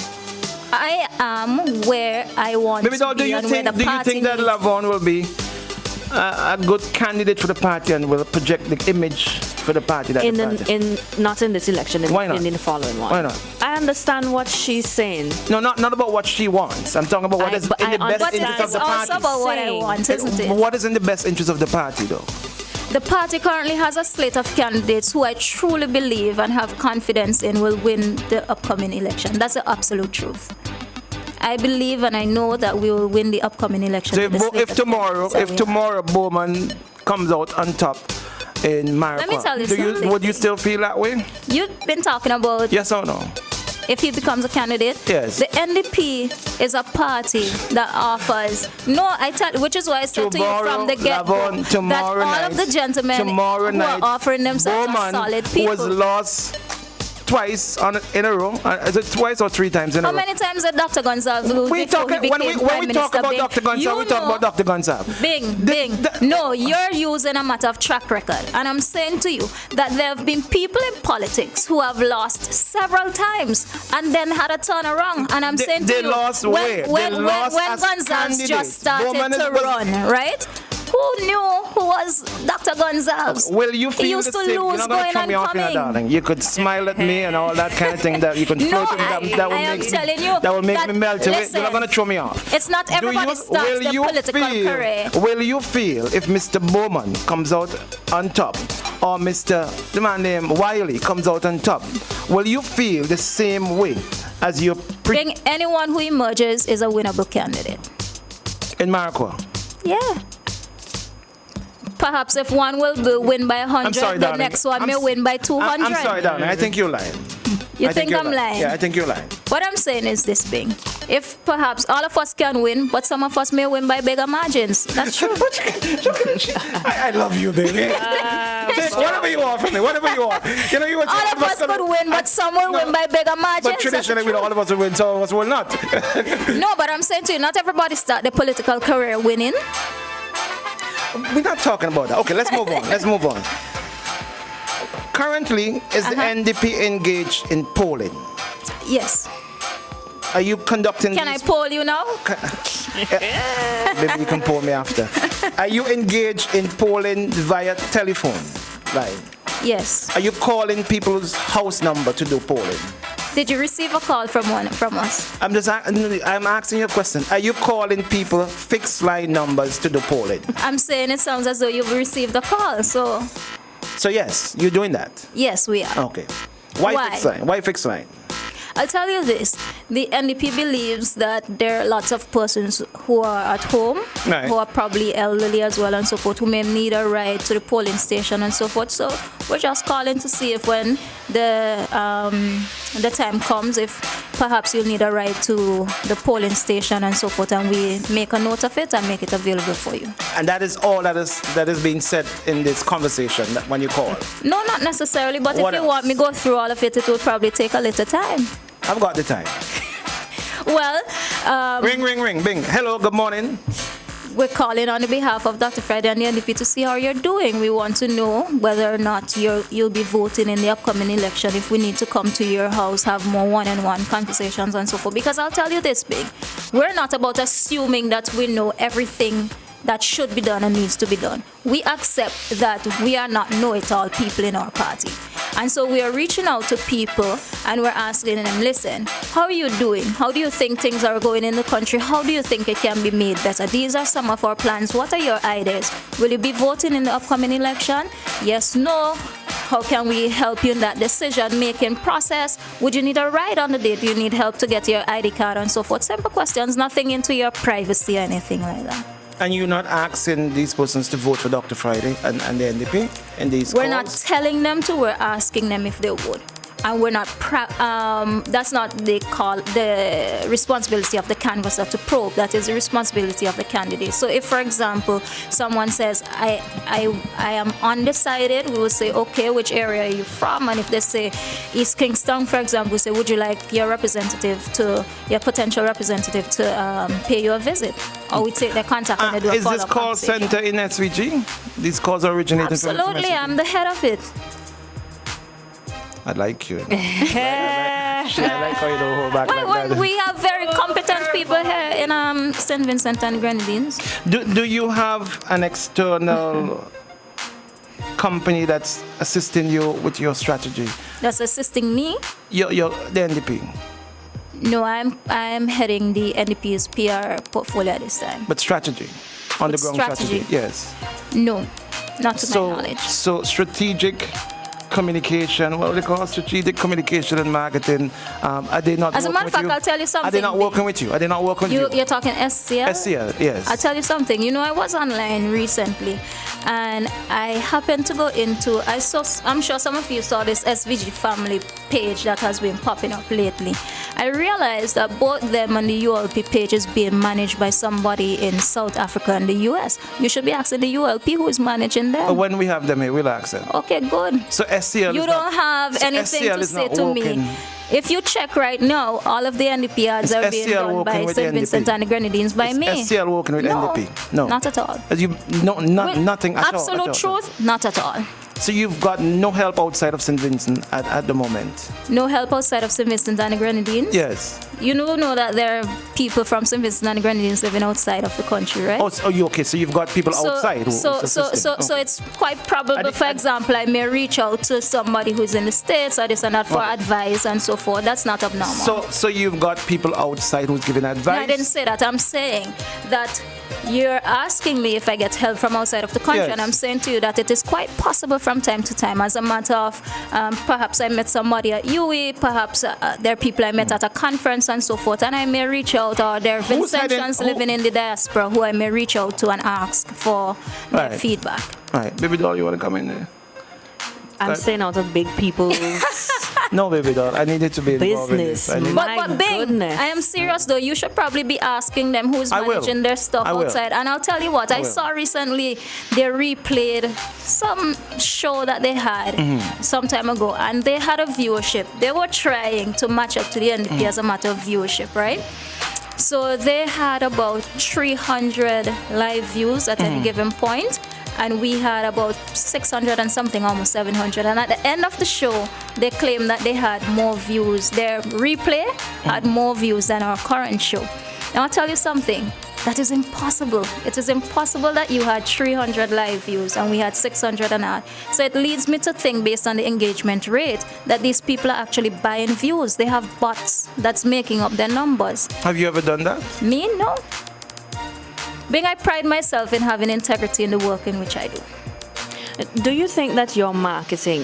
I am where I want to be. Do you think that Lavon will be a good candidate for the party and will project the image for the party? Not in this election. Why not? In the following one. Why not? I understand what she's saying. No, not about what she wants. I'm talking about what is in the best interest of the party. It's also about what I want, isn't it? What is in the best interest of the party, though? The party currently has a slate of candidates who I truly believe and have confidence in will win the upcoming election. That's the absolute truth. I believe and I know that we will win the upcoming election. So if tomorrow Bowman comes out on top in Maracay, let me tell you something. Would you still feel that way? You've been talking about... Yes or no? If he becomes a candidate, yes. The NDP is a party that offers which is why I said to you from the get-go that all of the gentlemen who are offering themselves are solid people. Was lost twice in a row. Is it twice or 3 times in a row? How many times did Dr. Gonzalez lose when we talk about Dr. Gonzalez, we talk about Dr. Gonzalez. Bing. No, you're using a matter of track record. And I'm saying to you that there have been people in politics who have lost several times and then had a turnaround. And I'm saying to you, when Gonzalez just started to run, right? Who knew who was Dr. Gonzalez? Will you feel he used the to same? lose going and coming. Darling. You could smile at me and all that kind of thing that you can float with that will make me melt away. You're not going to throw me off. It's not everybody starts their political career. Will you feel if Mr. Bowman comes out on top or the man named Wiley comes out on top, will you feel the same way as you... Anyone who emerges is a winnable candidate. In Maracay? Yeah. Perhaps if one will win by 100, the next one may win by 200. I'm sorry, darling. I think you're lying. You think I'm lying? Yeah, I think you're lying. What I'm saying is this, Bing. If perhaps all of us can win, but some of us may win by bigger margins. That's true. I love you, baby. Take whatever you want from me, whatever you want. You know, you would say all of us could win, but some will win by bigger margins. But traditionally, all of us will win, some of us will not. No, but I'm saying to you, not everybody start their political career winning. We're not talking about that. Okay, let's move on. Let's move on. Currently, is the NDP engaged in polling? Yes. Are you conducting? Can I poll you now? Maybe you can poll me after. Are you engaged in polling via telephone line? Yes. Are you calling people's house number to do polling? Did you receive a call from us? I'm asking you a question. Are you calling people fixed line numbers to do polling? I'm saying it sounds as though you've received a call, so. So yes, you're doing that? Yes, we are. Okay. Why fixed line? Why fixed line? I'll tell you this. The NDP believes that there are lots of persons who are at home, right, who are probably elderly as well and so forth, who may need a ride to the polling station and so forth. So we're just calling to see if when the time comes, if perhaps you'll need a ride to the polling station and so forth, and we make a note of it and make it available for you. And that is all that is being said in this conversation when you call? No, not necessarily, but What if you else? want me to go through all of it, it will probably take a little time. I've got the time. Well, ring, bing. Hello, good morning. We're calling on the behalf of Dr. Friday and the NDP to see how you're doing. We want to know whether or not you'll be voting in the upcoming election, if we need to come to your house, have more one-on-one conversations and so forth. Because I'll tell you this, Big, we're not about assuming that we know everything that should be done and needs to be done. We accept that we are not know-it-all people in our party. And so we are reaching out to people and we're asking them, listen, how are you doing? How do you think things are going in the country? How do you think it can be made better? These are some of our plans. What are your ideas? Will you be voting in the upcoming election? Yes, no. How can we help you in that decision-making process? Would you need a ride on the day? Do you need help to get your ID card and so forth? Simple questions, nothing into your privacy or anything like that. And you're not asking these persons to vote for Dr. Friday and the NDP in these We're calls? not telling them to, we're asking them if they would. And we're not, that's not the responsibility of the canvasser to probe. That is the responsibility of the candidate. So if, for example, someone says, I am undecided, we will say, okay, which area are you from? And if they say East Kingston, for example, we say, would you like your potential representative to pay you a visit? Or we take their contact and they do a follow-up. Is this call center in SVG? These calls are originating from Absolutely, I'm the head of it. I like you. I like how you don't hold back like that. We have very competent people here in St. Vincent and Grenadines. Do you have an external company that's assisting you with your strategy? That's assisting me? The NDP. No, I'm heading the NDP's PR portfolio this time. But strategy? On the ground strategy? Yes. No, not to my knowledge. So strategic communication, what do they call strategic communication and marketing? Are they not As a matter of fact, I'll tell you something. Are they not working with you? Are they not working with you? You're talking SCL? SCL, yes. I'll tell you something. You know, I was online recently and I happened to go into, I'm sure some of you saw this SVG family page that has been popping up lately. I realized that both them and the ULP page is being managed by somebody in South Africa and the US. You should be asking the ULP who is managing them. When we have them here, we'll ask them. Okay, good. So SCL you don't have anything to say to me. If you check right now, all of the NDP ads are being done by St. Vincent and the Grenadines by me. SCL working with NDP? No. Not at all. Nothing at all? Absolute truth, not at all. So you've got no help outside of St. Vincent at the moment? No help outside of St. Vincent and the Grenadines? Yes. You know that there are people from St. Vincent and the Grenadines living outside of the country, right? Okay, so you've got people outside. So it's quite probable, for example, I may reach out to somebody who's in the States or this and that for advice and so forth. That's not abnormal. So you've got people outside who's giving advice? No, I didn't say that. I'm saying that you're asking me if I get help from outside of the country, yes. And I'm saying to you that it is quite possible from time to time. As a matter of, perhaps I met somebody at UE, perhaps there are people I met at a conference and so forth, and I may reach out, or there are Vincentians living in the diaspora who I may reach out to and ask for their feedback. All right, baby doll, you want to come in there? I'm staying out of big people's No, baby doll. I needed to be involved in this. But Bing, I am serious though. You should probably be asking them who's managing their stuff outside. And I'll tell you what, I saw recently they replayed some show that they had some time ago, and they had a viewership. They were trying to match up to the NDP as a matter of viewership, right? So they had about 300 live views at any given point, and we had about 600 and something, almost 700. And at the end of the show, they claimed that they had more views. Their replay had more views than our current show. Now I'll tell you something. That is impossible. It is impossible that you had 300 live views and we had 600 and odd. So it leads me to think, based on the engagement rate, that these people are actually buying views. They have bots that's making up their numbers. Have you ever done that? Me? No. Being I pride myself in having integrity in the work in which I do. Do you think that your marketing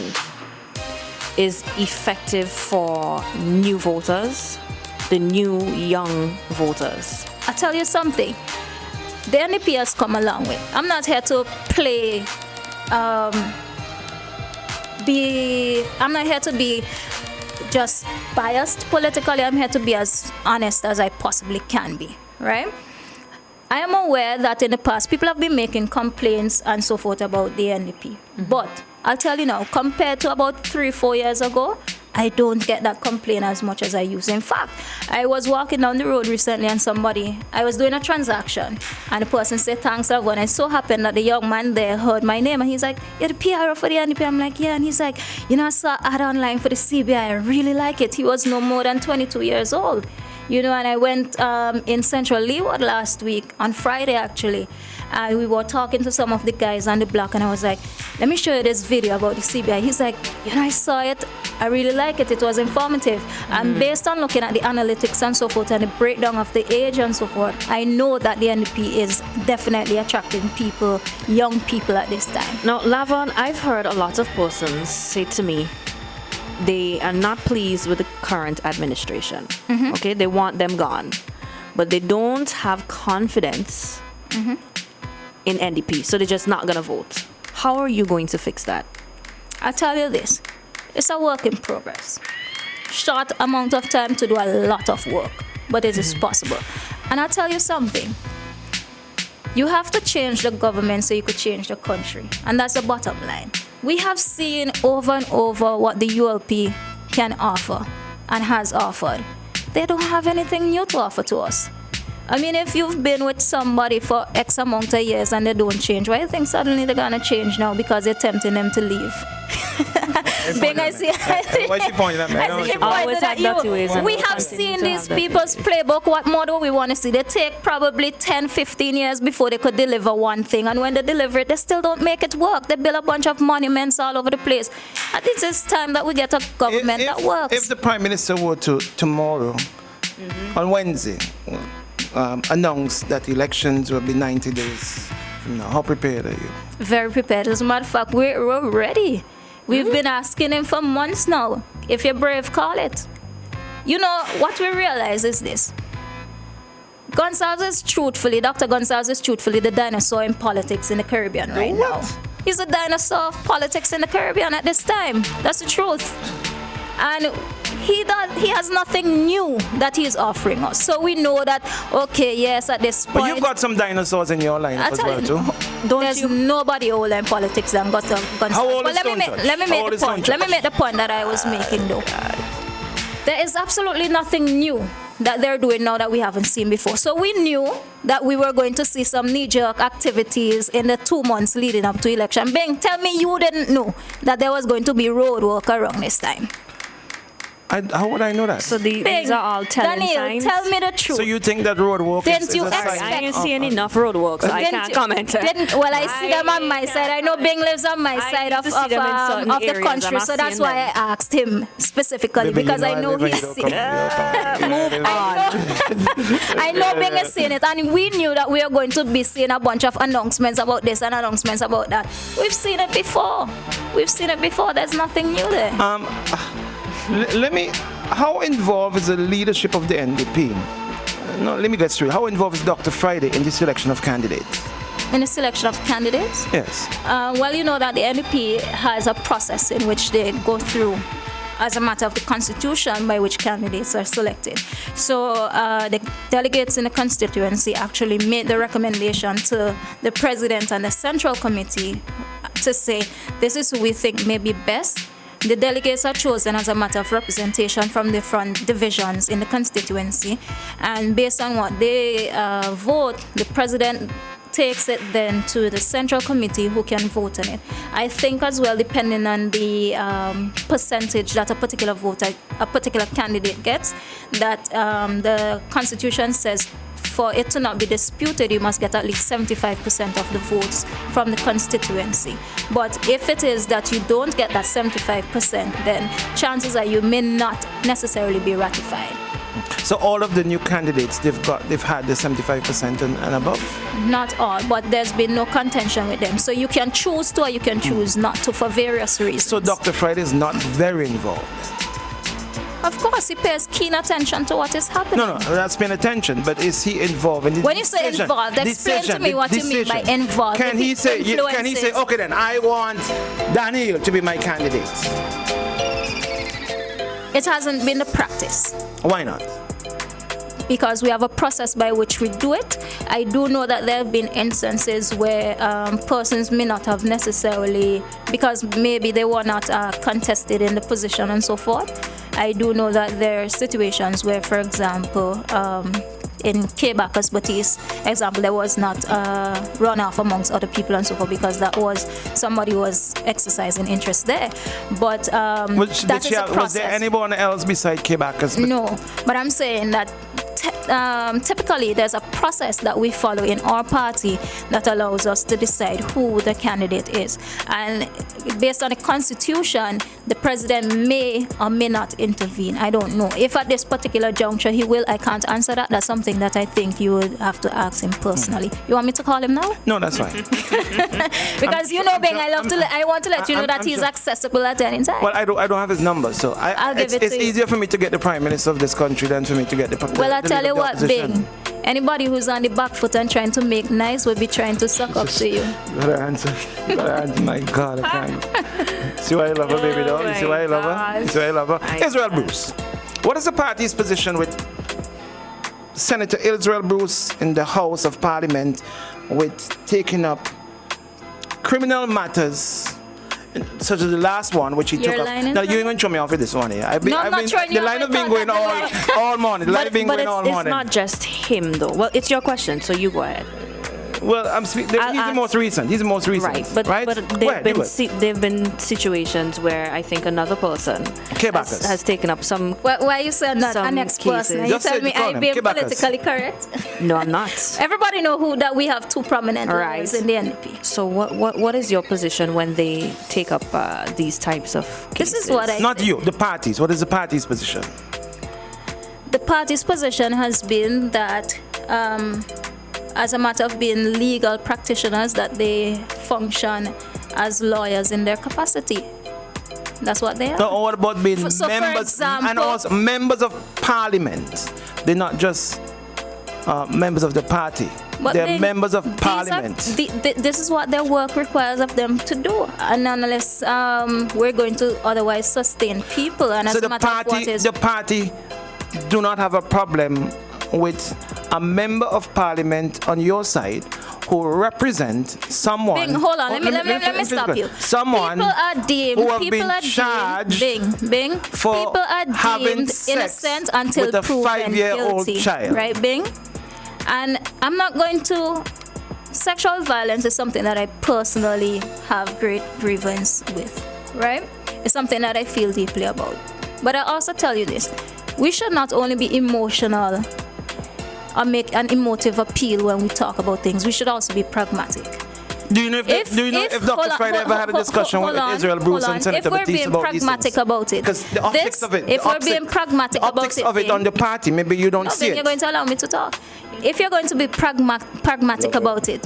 is effective for new voters, the new young voters? I tell you something, the NDP has come a long way. I'm not here to play, I'm not here to be just biased politically. I'm here to be as honest as I possibly can be, right? I am aware that in the past, people have been making complaints and so forth about the NDP. But I'll tell you now, compared to about 3-4 years ago, I don't get that complaint as much as I used. In fact, I was walking down the road recently and I was doing a transaction and the person said, thanks, Avon. And it so happened that the young man there heard my name and he's like, you're the PRO for the NDP. I'm like, yeah. And he's like, I saw an ad online for the CBI. I really like it. He was no more than 22 years old. And I went in Central Leeward last week, on Friday actually, and we were talking to some of the guys on the block, and I was like, let me show you this video about the CBI. He's like, I saw it, I really like it, it was informative. And based on looking at the analytics and so forth, and the breakdown of the age and so forth, I know that the NDP is definitely attracting people, young people at this time. Now, Lavon, I've heard a lot of persons say to me, they are not pleased with the current administration. Okay, they want them gone, but they don't have confidence in NDP, so they're just not gonna vote. How are you going to fix that? I'll tell you this, it's a work in progress. Short amount of time to do a lot of work, but it is possible. And I'll tell you something, you have to change the government so you could change the country, and that's the bottom line. We have seen over and over what the ULP can offer and has offered. They don't have anything new to offer to us. I mean, if you've been with somebody for X amount of years and they don't change, why do you think suddenly they're going to change now because they're tempting them to leave? What's your point? We have seen these people's playbook. What more do we want to see? They take probably 10, 15 years before they could deliver one thing. And when they deliver it, they still don't make it work. They build a bunch of monuments all over the place. I think it's time that we get a government that works. If the Prime Minister were to tomorrow, on Wednesday, announce that elections will be 90 days from now, how prepared are you? Very prepared. As a matter of fact, we're ready. We've been asking him for months now. If you're brave, call it. What we realize is this. Dr. Gonsalves is truthfully the dinosaur in politics in the Caribbean now. He's a dinosaur of politics in the Caribbean at this time. That's the truth. And he has nothing new that he's offering us. So we know that, okay, yes, at this point. But you've got some dinosaurs in your lineup as well, too. There's nobody older in politics than Dr. Gonsalves. How old is Let me make the point that I was making, though. There is absolutely nothing new that they're doing now that we haven't seen before. So we knew that we were going to see some knee-jerk activities in the 2 months leading up to election. Bing, tell me you didn't know that there was going to be road work around this time. How would I know that? So these are all telling signs? Tell me the truth. So you think that road work is you expect? I ain't seeing enough road work, so I can't comment. I see them on my side. I know Bing lives on my side of the country, so that's why I asked him specifically, because I know he's seeing it. Move on. I know Bing is seeing it, and we knew that we were going to be seeing a bunch of announcements about this and announcements about that. We've seen it before. There's nothing new there. How involved is the leadership of the NDP? No, let me get straight. How involved is Dr. Friday in the selection of candidates? In the selection of candidates? Yes. Well, you know that the NDP has a process in which they go through as a matter of the constitution by which candidates are selected. So the delegates in the constituency actually made the recommendation to the president and the central committee to say, this is who we think may be best. The delegates are chosen as a matter of representation from different divisions in the constituency. And based on what they vote, the president takes it then to the central committee who can vote on it. I think as well, depending on the percentage that a particular voter, a particular candidate gets, that the constitution says for it to not be disputed, you must get at least 75% of the votes from the constituency. But if it is that you don't get that 75%, then chances are you may not necessarily be ratified. So all of the new candidates, they've had the 75% and above? Not all, but there's been no contention with them. So you can choose to or you can choose not to for various reasons. So Dr. Friday is not very involved? Of course, he pays keen attention to what is happening. No, that's paying attention, but is he involved in the When you say involved, explain to me what you mean by involved. Can he say, okay then, I want Daniel to be my candidate? It hasn't been the practice. Why not? Because we have a process by which we do it. I do know that there have been instances where persons may not have necessarily, because maybe they were not contested in the position and so forth. I do know that there are situations where, for example, in K-Bacchus Batiste example, there was not runoff amongst other people and so forth because that was somebody was exercising interest there. But that is a process. Was there anyone else beside K-Bacchus? No, but I'm saying that typically there's a process that we follow in our party that allows us to decide who the candidate is. And based on the constitution, the president may or may not intervene. I don't know. If at this particular juncture he will, I can't answer that. That's something that I think you would have to ask him personally. You want me to call him now? No, that's fine. Because Bing, I want to let you know that he's accessible at any time. Well, I don't have his number, so I'll give it to you. It's easier for me to get the prime minister of this country than for me to get the Well, I tell you what, Bing. Anybody who's on the back foot and trying to make nice will be trying to suck up to you. You gotta answer. My God, I can't. See why I love her, baby doll? You see why I love her? You see why I love her? Israel Bruce. What is the party's position with Senator Israel Bruce in the House of Parliament with taking up criminal matters, such as the last one, which he took up? Now, you ain't going to show me off with this one here. The line has been going all morning. The line has been going all morning. But it's not just him, though. Well, it's your question, so you go ahead. Well, he's the most recent. He's the most recent. Right, but there've been situations where I think another person has taken up some. Why you say not an next person? You tell me I'm being politically correct. No, I'm not. Everybody know that we have two prominent roles in the NDP. So what is your position when they take up these types of cases? This is what I Not you, the parties. What is the party's position? The party's position has been that as a matter of being legal practitioners, that they function as lawyers in their capacity. That's what they are. So what about being members, for example, and also members of parliament? They're not just members of the party. They're members of parliament. This is what their work requires of them to do. And unless we're going to otherwise sustain people. And so the party do not have a problem with a member of parliament on your side who represent someone. Bing, hold on, let me stop you. Someone people are deemed, who have been charged Bing, for people are having deemed sex innocent until with a proven 5-year-old guilty, child. right, Bing? And I'm not going to. Sexual violence is something that I personally have great grievance with, right? It's something that I feel deeply about. But I also tell you this: we should not only be emotional or make an emotive appeal when we talk about things. We should also be pragmatic. Do you know if Dr. Friday ever had a discussion with Israel Bruce and Senator Batiste about these things? If we're being pragmatic about it, because the optics of it, if we're being pragmatic about it, the optics of it on the party, maybe you don't see it. You're going to allow me to talk. If you're going to be pragmatic about it,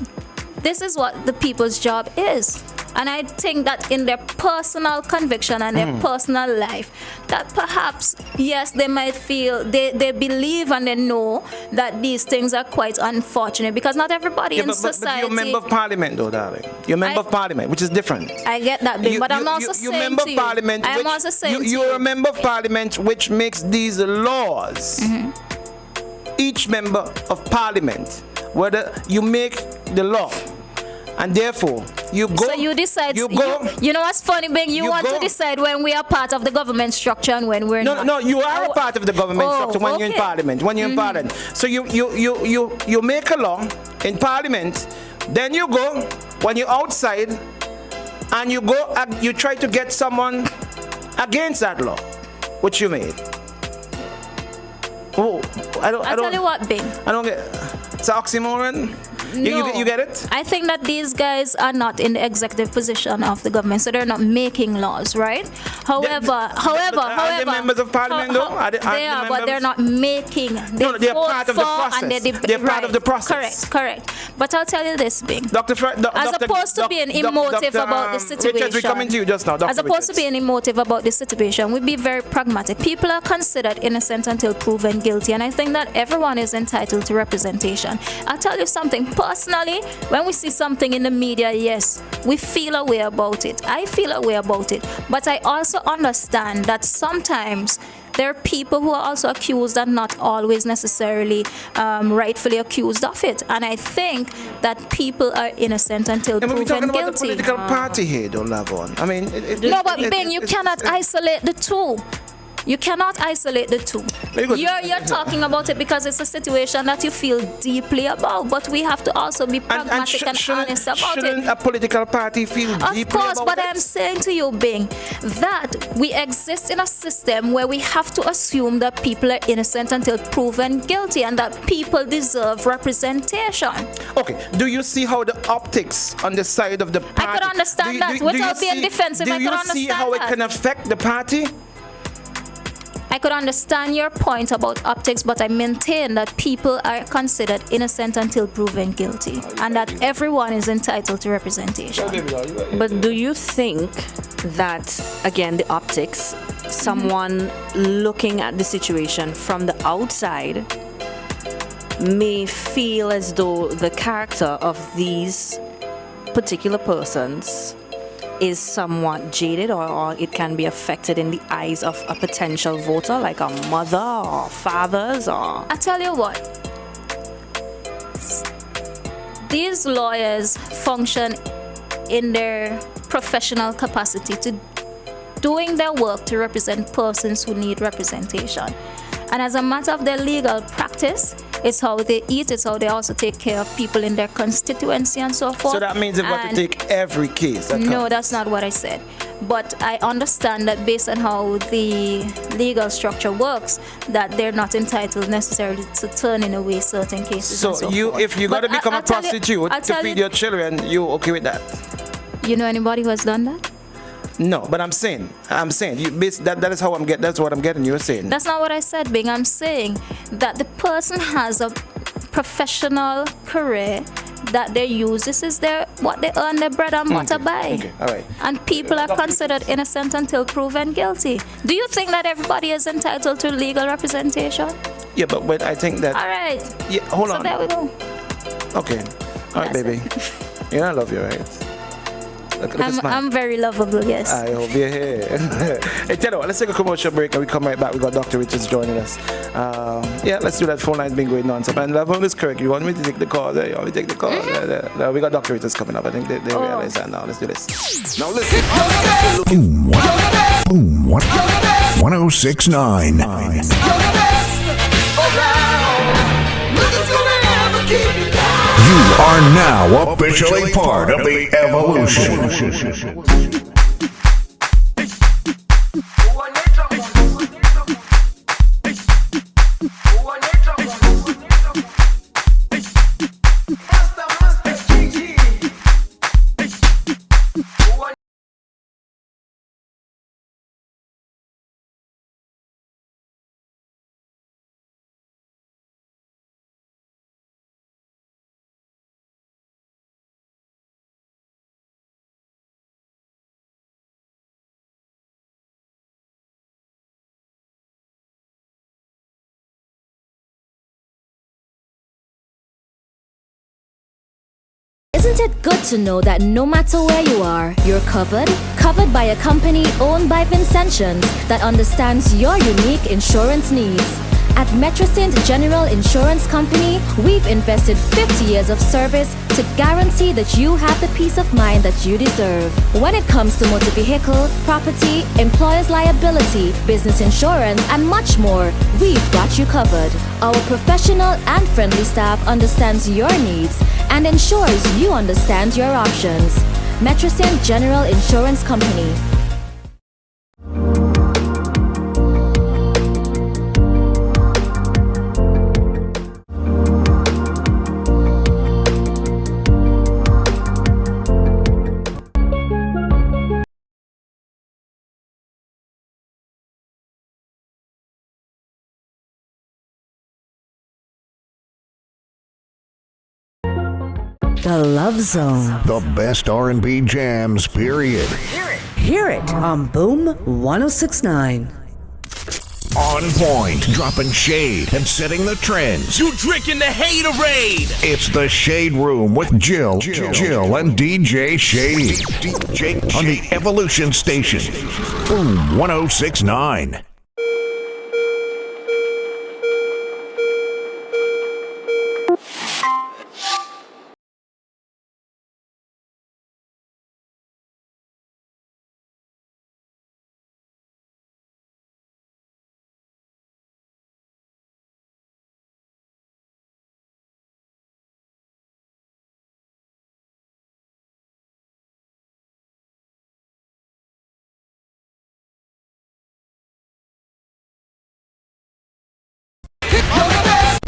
This is what the people's job is. And I think that in their personal conviction and their personal life, that perhaps, yes, they might feel, they believe and they know that these things are quite unfortunate, because not everybody in society... But you're a member of parliament, though, darling. You're a member of parliament, which is different. I get that, but I'm also saying to you... I'm also saying to you... You're a member of parliament which makes these laws. Each member of parliament, whether you make the law, and therefore you go. So you decide. You know what's funny, Bing? You want to decide when we are part of the government structure and when we're not. No, you are a part of the government structure when you're in parliament. When you're in parliament, so you make a law in parliament, then you go when you're outside, and you go and you try to get someone against that law, which you made. Oh, I'll tell you what, Bing. I don't get. It's an oxymoron. No. You get it? I think that these guys are not in the executive position of the government, so they're not making laws, right? However, are they members of parliament though? They are, but they're not making. They're part of the process. They're part of the process. Correct. But I'll tell you this, Bing. As opposed to being emotive about the situation. Richard, we're coming to you just now. As opposed to being emotive about the situation, we be very pragmatic. People are considered innocent until proven guilty, and I think that everyone is entitled to representation. I'll tell you something. Personally, when we see something in the media, yes, we feel a way about it. I feel a way about it. But I also understand that sometimes there are people who are also accused and not always necessarily rightfully accused of it. And I think that people are innocent until proven guilty. We're talking about the political party here, don't Lavon. I mean... No, but Ben, you cannot isolate the two. You cannot isolate the two. You're talking about it because it's a situation that you feel deeply about, but we have to also be pragmatic and honest about it. Shouldn't a political party feel deeply about it? Of course, but I'm saying to you, Bing, that we exist in a system where we have to assume that people are innocent until proven guilty and that people deserve representation. Okay, do you see how the optics on the side of the party... I could understand that. Without being defensive, I could understand that. Do you see how it can affect the party? I could understand your point about optics, but I maintain that people are considered innocent until proven guilty, and that everyone is entitled to representation. But do you think that, again, the optics, someone looking at the situation from the outside may feel as though the character of these particular persons is somewhat jaded, or it can be affected in the eyes of a potential voter, like a mother or fathers, or... I tell you what, these lawyers function in their professional capacity to doing their work to represent persons who need representation. And as a matter of their legal practice, it's how they eat, it's how they also take care of people in their constituency and so forth. So that means they've got to take every case that No, that's not what I said. But I understand that based on how the legal structure works, that they're not entitled necessarily to turn in away certain cases. So, forth. if you got to become a prostitute to feed your children, you okay with that? You know anybody who has done that? No, but I'm saying, that is how that's what I'm getting. You're saying that's not what I said, Bing. I'm saying that the person has a professional career that they use. This is what they earn their bread and butter by. Okay, all right. And people are considered innocent until proven guilty. Do you think that everybody is entitled to legal representation? Yeah, but I think that. All right. Yeah, hold on. So there we go. Okay. All right, baby. Yeah, I love you, right? I'm very lovable, yes. I hope you're here. Hey, tell you what, let's take a commercial break and we come right back. We got Dr. Richards joining us. Yeah, let's do that. Phone line's been going on. And Lavon is correct. You want me to take the call? You want me to take the call? No, we got Dr. Richards coming up. I think they realize that now. Let's do this. Now listen. Boom 1069. You are now officially part of the evolution. Isn't it good to know that no matter where you are, you're covered? Covered by a company owned by Vincentians that understands your unique insurance needs. At Metrosint General Insurance Company, we've invested 50 years of service to guarantee that you have the peace of mind that you deserve. When it comes to motor vehicle, property, employer's liability, business insurance, and much more, we've got you covered. Our professional and friendly staff understands your needs and ensures you understand your options. Metrosint General Insurance Company. The Love Zone. The best R&B jams, period. Hear it on Boom 1069. On point, dropping shade and setting the trends. You drinking the haterade. It's the Shade Room with Jill and DJ Shade. On the Evolution Station. Boom 1069.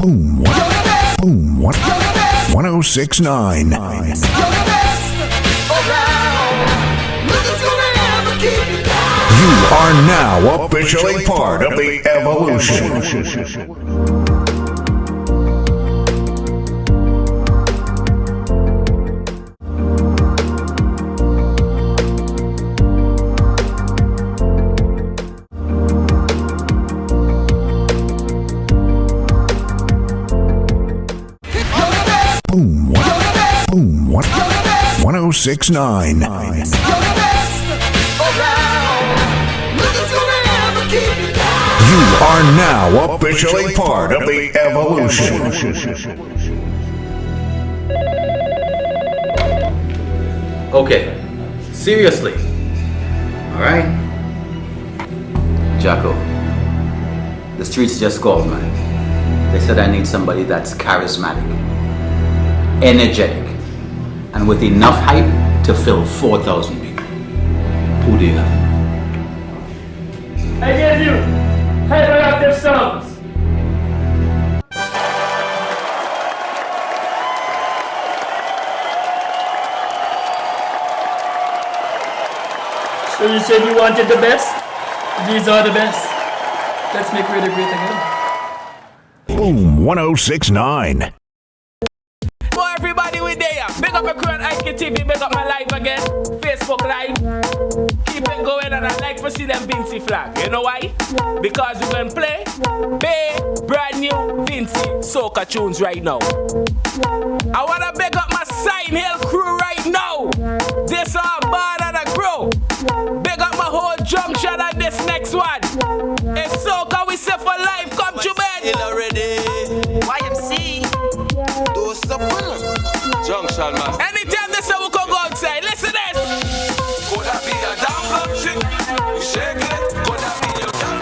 Boom 1069. You are now officially part of the Evolution. Boom 1069. You are now officially part of the Evolution. Okay, seriously. Alright? Jacko, the streets just called, man. They said I need somebody that's charismatic, energetic, and with enough hype to fill 4,000 people. Who do you have? I gave you hyperactive songs. So you said you wanted the best? These are the best. Let's make radio great again. Boom 1069. For everybody with there, big up my crew on IKTV, big up my live again, Facebook live. Keep it going and I like to see them Vincy flag. You know why? Because we can play big, brand new Vincy soca tunes right now. I wanna big up my Sign Hill crew right now. This are Bad and a Grow. Big up my whole junction and this next one. It's soca we say for life, come to bed. Already. YMC. Do something. Junction man. Anytime this we can go outside. Listen to this. Could that be a damn club chick? You shake it. Could that be your damn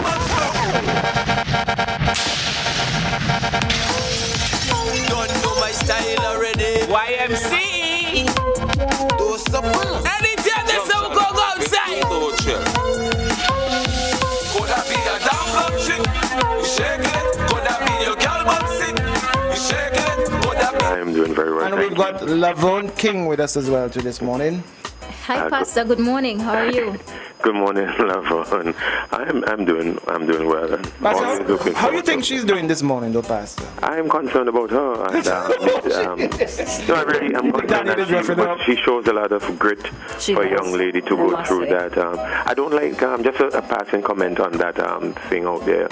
don't know my style already. YMC. Do something. Anytime this we can go outside. Could that be a damn club chick? You shake it. Could that be your girl boxing? You shake it. I am doing very well. And we've got Lavone King with us as well to this morning. Hi, Pastor. Good morning. How are you? Good morning, Lavon. I'm doing well. Pastor, how do you think she's doing this morning, though, Pastor? I'm concerned about her. And, no, I really am concerned that she shows a lot of grit for a young lady to go through that. I don't like just a passing comment on that thing out there.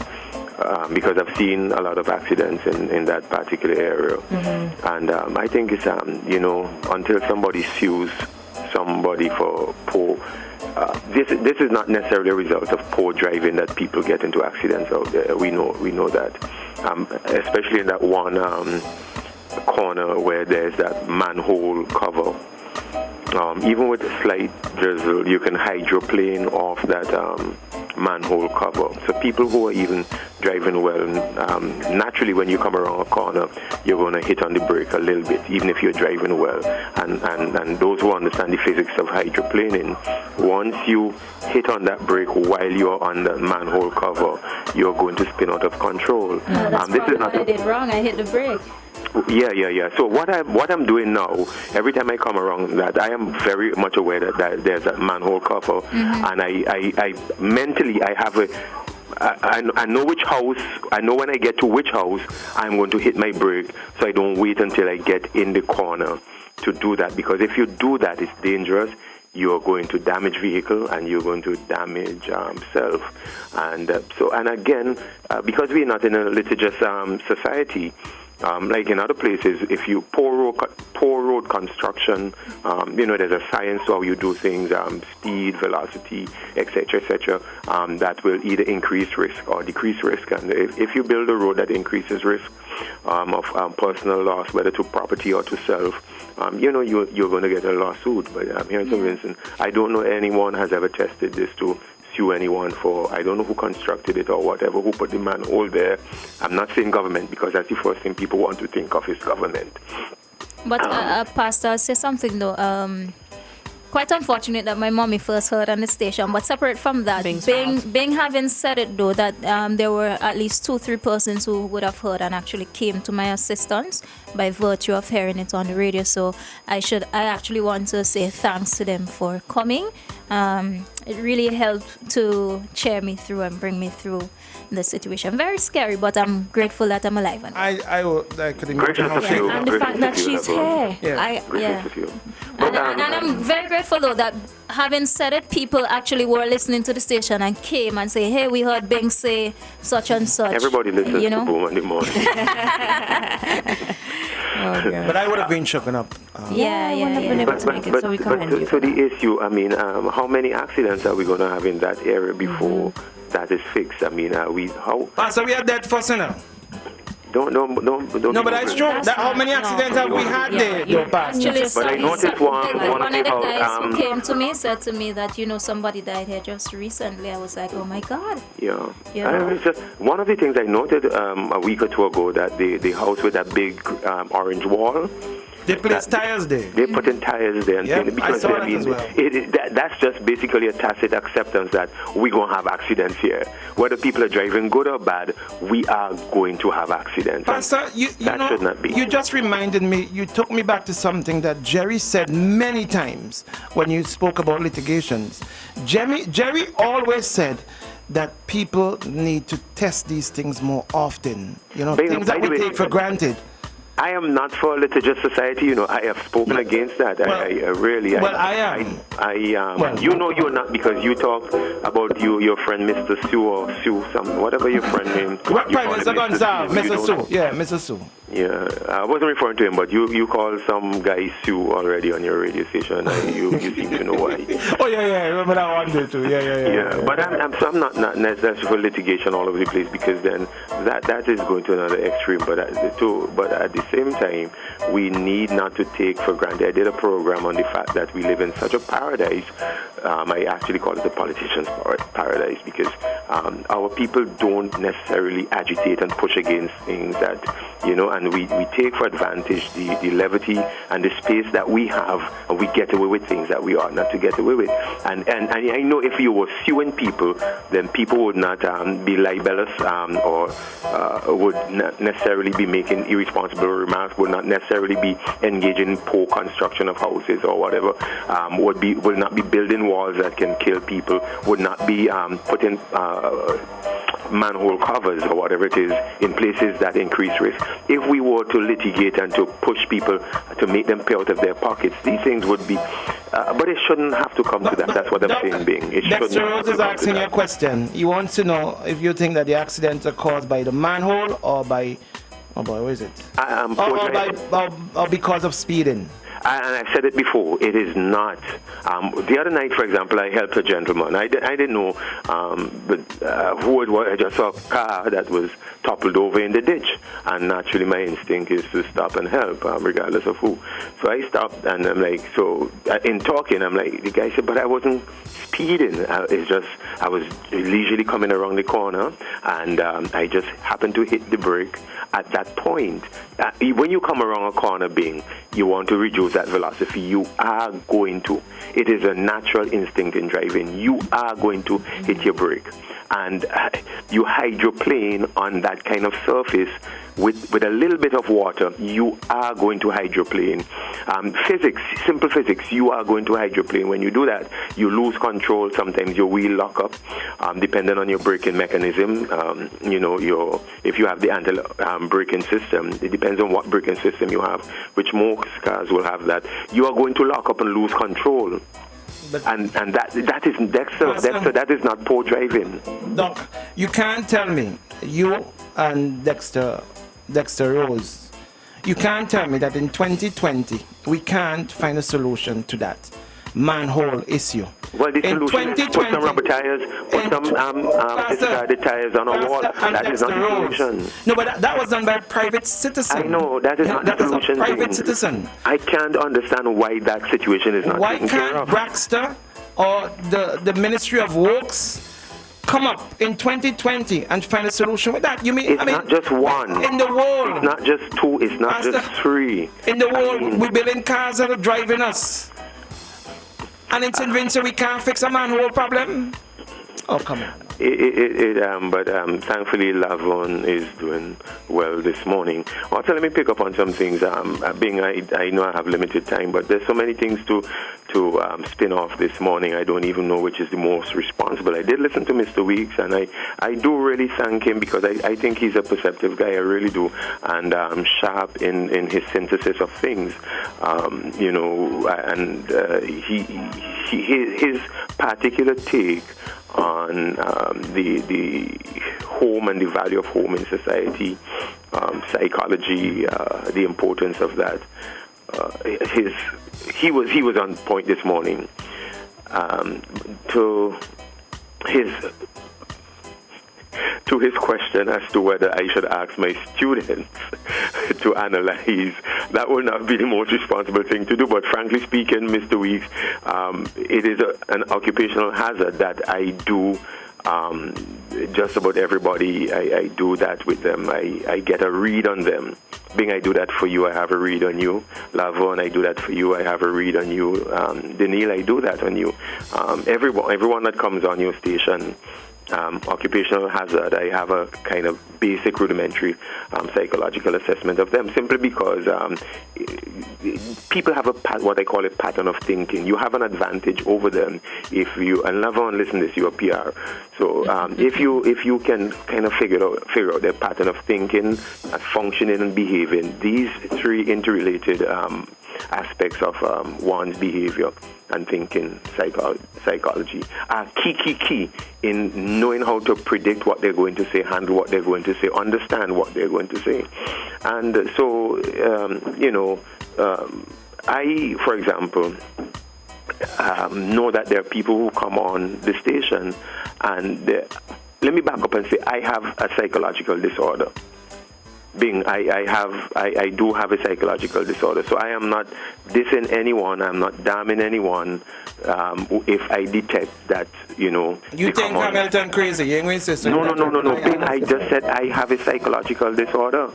because I've seen a lot of accidents in that particular area. And I think it's, until somebody sues somebody for poor, this is not necessarily a result of poor driving that people get into accidents out there. We know that, especially in that one corner where there's that manhole cover. Even with a slight drizzle, you can hydroplane off that manhole cover. So people who are even driving well, naturally when you come around a corner, you're going to hit on the brake a little bit, even if you're driving well. And those who understand the physics of hydroplaning, once you hit on that brake while you're on the manhole cover, you're going to spin out of control. That's this is not what I did wrong. I hit the brake. Yeah. So what I'm doing now, every time I come around that, I am very much aware that there's a manhole cover, and I mentally I have I know which house, I know when I get to which house I'm going to hit my brake, so I don't wait until I get in the corner to do that, because if you do that, it's dangerous. You're going to damage vehicle and you're going to damage self. And again, because we're not in a litigious society, like in other places, if you poor road construction, there's a science to how you do things, speed, velocity, etc., that will either increase risk or decrease risk. And if you build a road that increases risk of personal loss, whether to property or to self, you're going to get a lawsuit. But here in St. Vincent, I don't know anyone has ever tested this to sue anyone for, I don't know who constructed it or whatever, who put the manhole there. I'm not saying government, because that's the first thing people want to think of is government. But Pastor, I'll say something though. Quite unfortunate that my mommy first heard on the station, but separate from that, Bing having said it though, that there were at least 2-3 persons who would have heard and actually came to my assistance by virtue of hearing it on the radio. So I actually want to say thanks to them for coming. It really helped to cheer me through and bring me through the situation. Very scary, but I'm grateful that I'm alive. And I could imagine how she and the fact that she's here. And I'm very grateful though that having said it, people actually were listening to the station and came and say, hey, we heard Bing say such and such. Everybody listens to Boom in the Morning. But I would have been shooken up. I wouldn't have been able to make it, so we commend you. So the issue, how many accidents are we going to have in that area before that is fixed? So we are dead for sinner. Don't. No, but that's true. How many accidents have we had there? But I noticed one of the guys who came to me said to me that somebody died here just recently. I was like, oh my God. Yeah. Just one of the things I noted a week or two ago, that the house with that big orange wall. They placed tires there. They put in tires there, and because that's just basically a tacit acceptance that we're going to have accidents here. Whether people are driving good or bad, we are going to have accidents. Pastor, that should not be. You just reminded me, you took me back to something that Jerry said many times when you spoke about litigations. Jerry always said that people need to test these things more often. Things that we take for granted. I am not for a litigious society. I have spoken against that. I am. You're not, because you talk about your friend Mr. Sue or Sue, whatever your friend name. Mr. Gonzalez, Mr. Sue. Yeah, Mr. Sue. Yeah, I wasn't referring to him, but you called some guy Sue already on your radio station, and you seem to know why. Oh yeah, I remember that one day too. Yeah. But I'm not necessarily for litigation all over the place, because then that is going to another extreme. But at the same time, we need not to take for granted. I did a program on the fact that we live in such a paradise. I actually call it the politician's paradise, because our people don't necessarily agitate and push against things that, and we take for advantage the levity and the space that we have, and we get away with things that we ought not to get away with. And I know if you were suing people, then people would not be libelous or would not necessarily be making irresponsible remarks, would not necessarily be engaging in poor construction of houses or whatever, would not be building walls that can kill people, would not be putting manhole covers or whatever it is in places that increase risk. If we were to litigate and to push people to make them pay out of their pockets, these things would be But it shouldn't have to come to that. That's what I'm saying, Bing. It shouldn't Dexter have Rose to is come to asking you a that. question. He wants to know if you think that the accidents are caused by the manhole or by, oh boy, where is it? Or because of speeding. And I've said it before, it is not. The other night, for example, I helped a gentleman. I didn't know who it was. I just saw a car that was toppled over in the ditch. And naturally, my instinct is to stop and help, regardless of who. So I stopped, and I'm like, in talking, I'm like, the guy said, but I wasn't speeding. It's just, I was leisurely coming around the corner, and I just happened to hit the brake at that point. When you come around a corner, Bing, you want to reduce that velocity. You are going to. It is a natural instinct in driving. You are going to hit your brake. And you hydroplane on that kind of surface with a little bit of water. You are going to hydroplane. Physics, simple physics, you are going to hydroplane. When you do that, you lose control. Sometimes your wheel lock up, depending on your braking mechanism. If you have the anti-braking system, it depends on what braking system you have, which most cars will have that. You are going to lock up and lose control. And that is Dexter. That is not poor driving. Doc, you can't tell me, you and Dexter Rose, you can't tell me that in 2020 we can't find a solution to that manhole issue. Well, the solution is put some rubber tires, put some discarded tires on a wall. That is not the solution. No, but that was done by a private citizen. I know, that is not the solution. That is a private citizen. I can't understand why that situation is not taken care of. Why can't Baxter or the Ministry of Works come up in 2020 and find a solution with that? It's not just one. In the world. It's not just two. It's not just three. In the world, we're building cars that are driving us. And in St. Vincent, we can't fix a manhole problem? Oh, come on. But thankfully, Lavon is doing well this morning. Also, let me pick up on some things. I know I have limited time, but there's so many things to spin off this morning. I don't even know which is the most responsible. I did listen to Mr. Weeks, and I do really thank him because I think he's a perceptive guy. I really do, and sharp in his synthesis of things. His particular take on the home and the value of home in society, psychology, the importance of that. He was on point this morning. To his question as to whether I should ask my students to analyze, that will not be the most responsible thing to do. But frankly speaking, Mr. Weeks, it is an occupational hazard that I do. Just about everybody, I do that with them. I get a read on them. Bing, I do that for you, I have a read on you. Lavon, I do that for you, I have a read on you. Daniil, I do that on you. Everyone that comes on your station, occupational hazard, I have a kind of basic rudimentary psychological assessment of them, simply because people have what I call a pattern of thinking. You have an advantage over them if you, and Lavon, listen to this, you're PR. So if you can kind of figure out their pattern of thinking, functioning and behaving, these three interrelated aspects of one's behavior and thinking psychology are key in knowing how to predict what they're going to say, handle what they're going to say, understand what they're going to say. And so, I, for example, know that there are people who come on the station and let me back up and say I have a psychological disorder. Bing, I do have a psychological disorder, so I am not dissing anyone, I'm not damning anyone if I detect that, You think Hamilton crazy? You ain't going to say No. Bing, I just said I have a psychological disorder.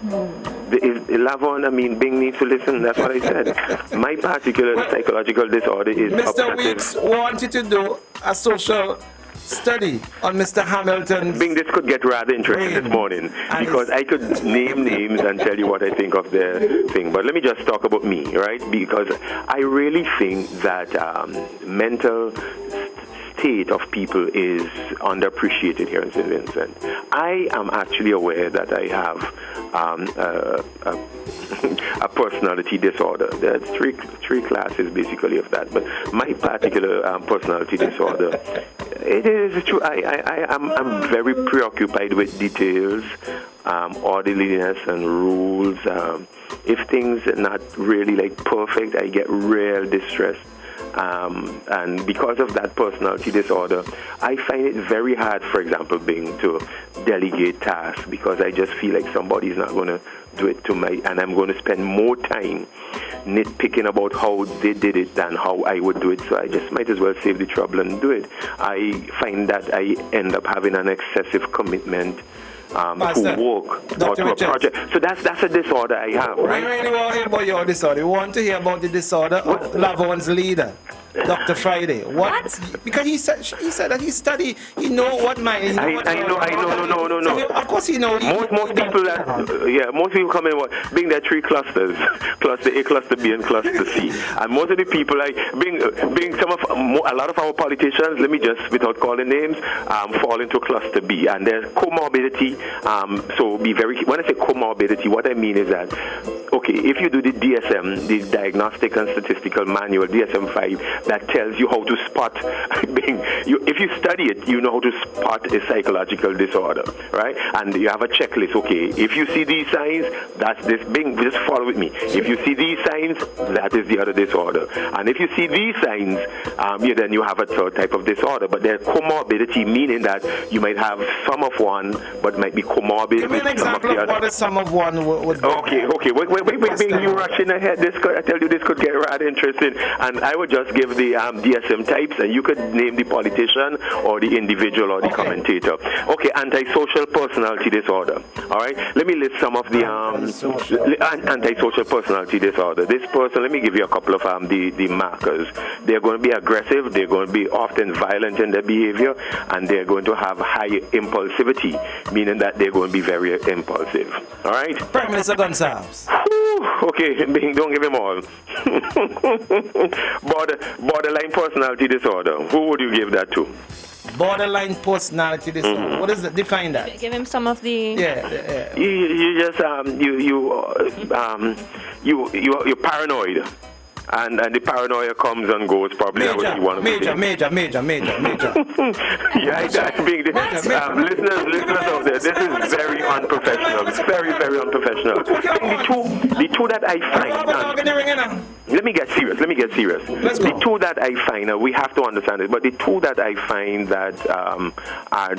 Bing needs to listen, that's what I said. My particular psychological disorder is Mr. obsessive. Weeks wanted to do a social study on Mr. Hamilton. Bing, this could get rather interesting this morning because I could name names and tell you what I think of their thing. But let me just talk about me, right? Because I really think that mental state of people is underappreciated here in St. Vincent. I am actually aware that I have a personality disorder. There are three classes basically of that, but my particular personality disorder, it is true. I'm very preoccupied with details, orderliness and rules. If things are not really like perfect, I get real distressed. And because of that personality disorder, I find it very hard, for example, being to delegate tasks, because I just feel like somebody's not going to do it to me, and I'm going to spend more time nitpicking about how they did it than how I would do it. So I just might as well save the trouble and do it. I find that I end up having an excessive commitment to work or to a project. So that's a disorder I have, right? We really want to hear about your disorder. We want to hear about the disorder of Lavon's leader, Dr. Friday. What? Because he said that he studied, he know what mind. I know. So of course he knows. Most people most people come in being there 3 clusters, cluster A, cluster B, and cluster C. And most of the people, like being a lot of our politicians, let me just, without calling names, fall into cluster B. And there's comorbidity. So be very, when I say comorbidity, what I mean is that, okay, if you do the DSM, the Diagnostic and Statistical Manual, DSM-5, that tells you how to spot, if you study it, you know how to spot a psychological disorder, right? And you have a checklist, okay, if you see these signs, that's this, just follow with me. If you see these signs, that is the other disorder. And if you see these signs, then you have a third type of disorder. But there's comorbidity, meaning that you might have some of one, but might be comorbid. Give me an example of what a sum of one would be. Okay, wait, you rushing ahead. I tell you, this could get rather interesting. And I would just give the DSM types, and you could name the politician or the individual or the commentator. Okay, antisocial personality disorder. All right, let me list some of the antisocial personality disorder. This person, let me give you a couple of the markers. They're going to be aggressive. They're going to be often violent in their behavior, and they're going to have high impulsivity, meaning that they're going to be very impulsive. All right? Prime Minister Gonsalves. Okay, don't give him all. Borderline personality disorder. Who would you give that to? Borderline personality disorder. What is it? Define that. Give him some of the. Yeah. You just you're paranoid. And the paranoia comes and goes. Probably that was one of the things. Major. Listeners out there, this is very unprofessional. Very, very unprofessional. The two that I find. Let me get serious. The two that I find, we have to understand it, but the two that I find that are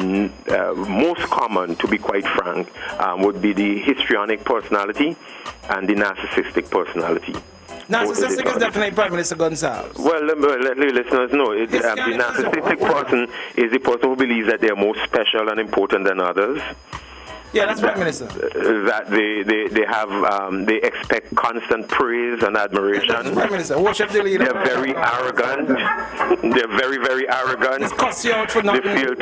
most common, to be quite frank, would be the histrionic personality and the narcissistic personality. Narcissistic is definitely Prime Minister Gonsalves. Well, let the listeners know. The narcissistic person is the person who believes that they are more special and important than others. Yeah, that's Prime Minister. That they have they expect constant praise and admiration. That's Prime Minister. Worship the leader. They're very arrogant. They're very, very arrogant. Just cuss you out for nothing. They feel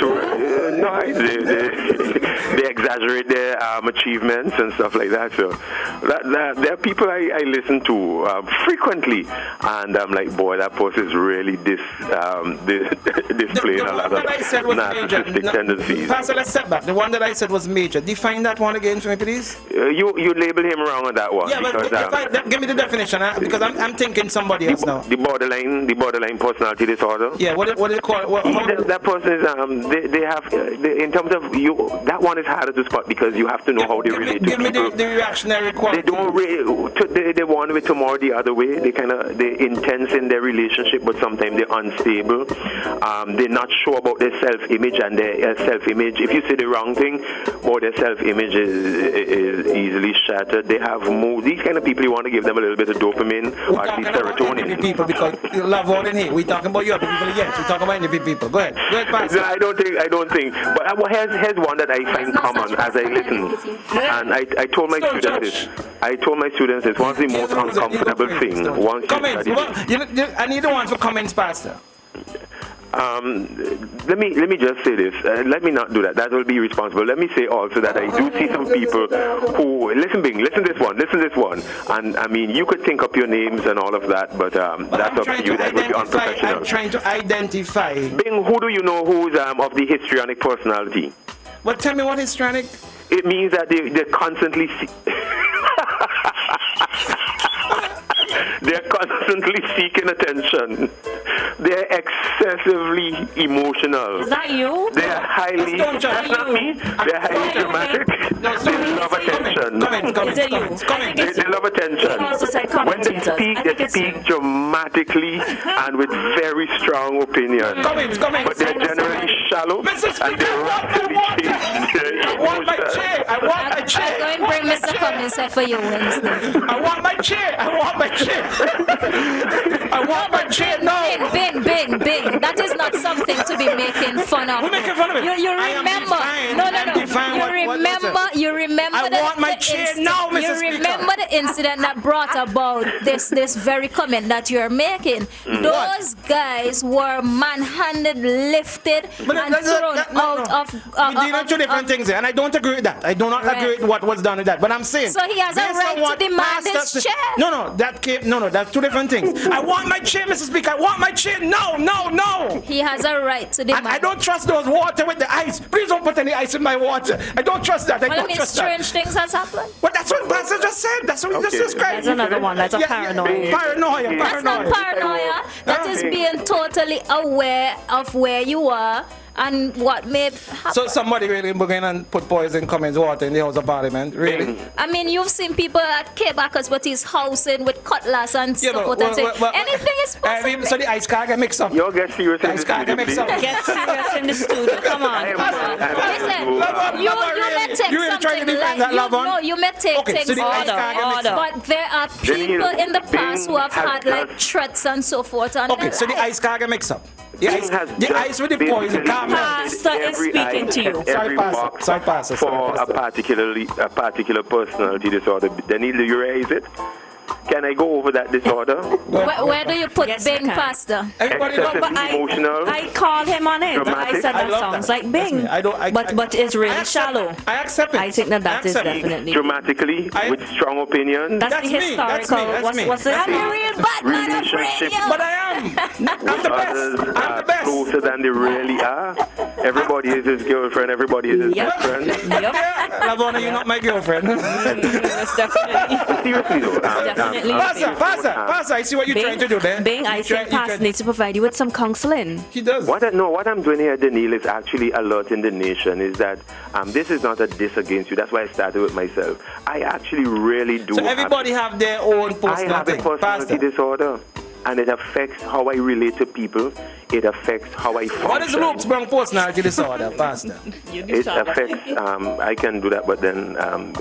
they exaggerate their achievements and stuff like that. So there are people I listen to frequently, and I'm like, boy, that person is really displaying a lot of narcissistic tendencies. Pastor, let's step back. The one that I said was major. Define that one again for me, please. You label him wrong on that one. Yeah, but give me the definition, because I'm thinking somebody else now. The borderline personality disorder. Yeah, what is it called? That person is they have in terms of you. That one is harder to spot because you have to know how they relate to people. Give me the reactionary quality. They don't really. They one way tomorrow the other way. They're intense in their relationship, but sometimes they're unstable. They're not sure about their self-image and their self-image. If you say the wrong thing, or their self-image is easily shattered. They have more. These kind of people, you want to give them a little bit of dopamine or at least serotonin. People, because you love all in here. We talking about your people yet. We talking about NDP people. Go ahead, Pastor. I don't think. But here's one that I find common as I listen, and I told my students this. One of the most uncomfortable things once you study. I need the one for comments, Pastor. Let me just say this. Let me not do that. That will be irresponsible. Let me say also that I do see some people who listen this one. And I mean, you could think up your names and all of that, but that's up to you. That would be unprofessional. I'm trying to identify. Bing, who do you know who's of the histrionic personality? Well, tell me what histrionic. It means that they're constantly. They're constantly seeking attention. They're excessively emotional. Is that you? They're highly. That's not me. They're highly dramatic. They love attention. They love attention. When they speak dramatically and with very strong opinions. But they're generally shallow and they're rapidly changing their emotions. I want my chair. I'm going to bring Mr. Cummings here for you Wednesday. I want my chair. I want my chair now. Bing. That is not something to be making fun of. Who making fun of it? You remember? You remember? I want my chair now, Mrs. You remember the incident that brought about this very comment that you're making? Those guys were manhanded, lifted, and thrown out of. We're dealing two different things here, and I don't agree with that. I do not agree with what was done with that. But I'm saying. So he has a right to demand his chair. No, that's two different things. I want my chair, Mrs. Speaker. I want my chair. No. He has a right to demand. And I don't trust those water with the ice. Please don't put any ice in my water. I don't trust that. I don't trust that. Strange things has happened. Well, that's what Pastor just said. That's what he just described. That's another one. That's a paranoia. Paranoia. That's not paranoia. That is being totally aware of where you are and what may happen. So somebody really begin and put poison Cummings water in the House of Parliament? Really? I mean, you've seen people at K-Backers with his house in with cutlass and stuff. Anything is possible. So the ice can't get mixed up. Y'all get serious in the studio, Get serious in the studio. Come on. Listen, you may take something like you may take things order. But there are people in the past who have had like threats and so forth. Okay, so the ice can't get mixed up. The ice with the poison can't melt. Pastor is speaking to you. Sorry, Pastor. For a particular personality disorder. Daniel, do you raise it? Can I go over that disorder? Where do you put Bing, Pastor? Emotional. I called him on it. Dramatic. I said that sounds like Bing. But it's really shallow. I accept it. I think that is definitely dramatically with strong opinions. That's the historical. What's it? I'm a real Batman of radio. But I am. I'm the best. Closer than they really are. Everybody is his girlfriend. Everybody is his best friend. Yep. Lavona, you're not my girlfriend. That's definitely. Seriously though. Definitely. Pastor, I see what you're trying to do there. Bing, I think Pastor needs to provide you with some counseling. He does. What I'm doing here, Daniel, is actually alerting the nation is that this is not a diss against you. That's why I started with myself. I actually really do. So everybody have their own personality. I have a personality disorder. And it affects how I relate to people. It affects how I function. What is Luke's personality disorder, Pastor? It affects, I can do that, but then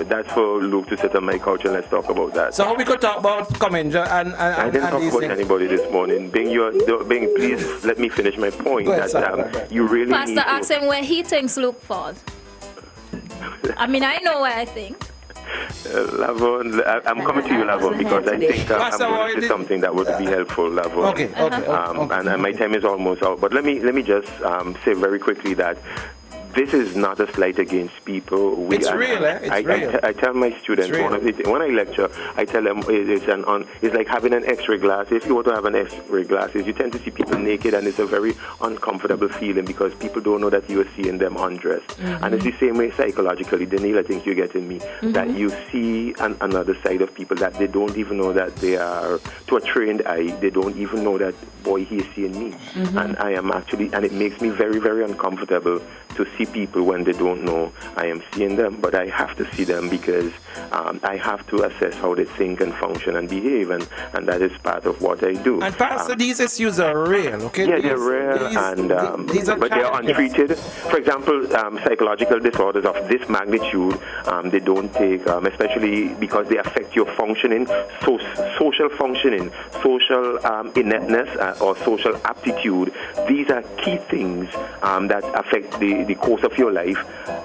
that's for Luke to sit on my couch and let's talk about that. So we could talk about Cummings and I didn't talk about anybody this morning. Bing, please let me finish my point. You really Pastor, need to ask him where he thinks Luke falls. I mean, I know where I think. Lavon, I'm coming to you, Lavon, because I think I'm going to say something that would be helpful, Lavon. Okay. And my time is almost out. But let me just say very quickly that this is not a slight against people. It's real. I tell my students when I lecture, I tell them it's like having an X-ray glasses. If you want to have an X-ray glasses, you tend to see people naked, and it's a very uncomfortable feeling because people don't know that you are seeing them undressed. Mm-hmm. And it's the same way psychologically. Daniel, I think you're getting me. Mm-hmm. That you see another side of people that they don't even know that they are. To a trained eye, they don't even know that boy, he is seeing me. Mm-hmm. And I am actually, and it makes me very, very uncomfortable to see people when they don't know I am seeing them, but I have to see them because I have to assess how they think and function and behave, and that is part of what I do. And Pastor, these issues are real, okay? Yeah, they're real, but they are untreated. For example, psychological disorders of this magnitude, they don't take, especially because they affect your functioning, social functioning, social ineptness or social aptitude. These are key things that affect the course of your life.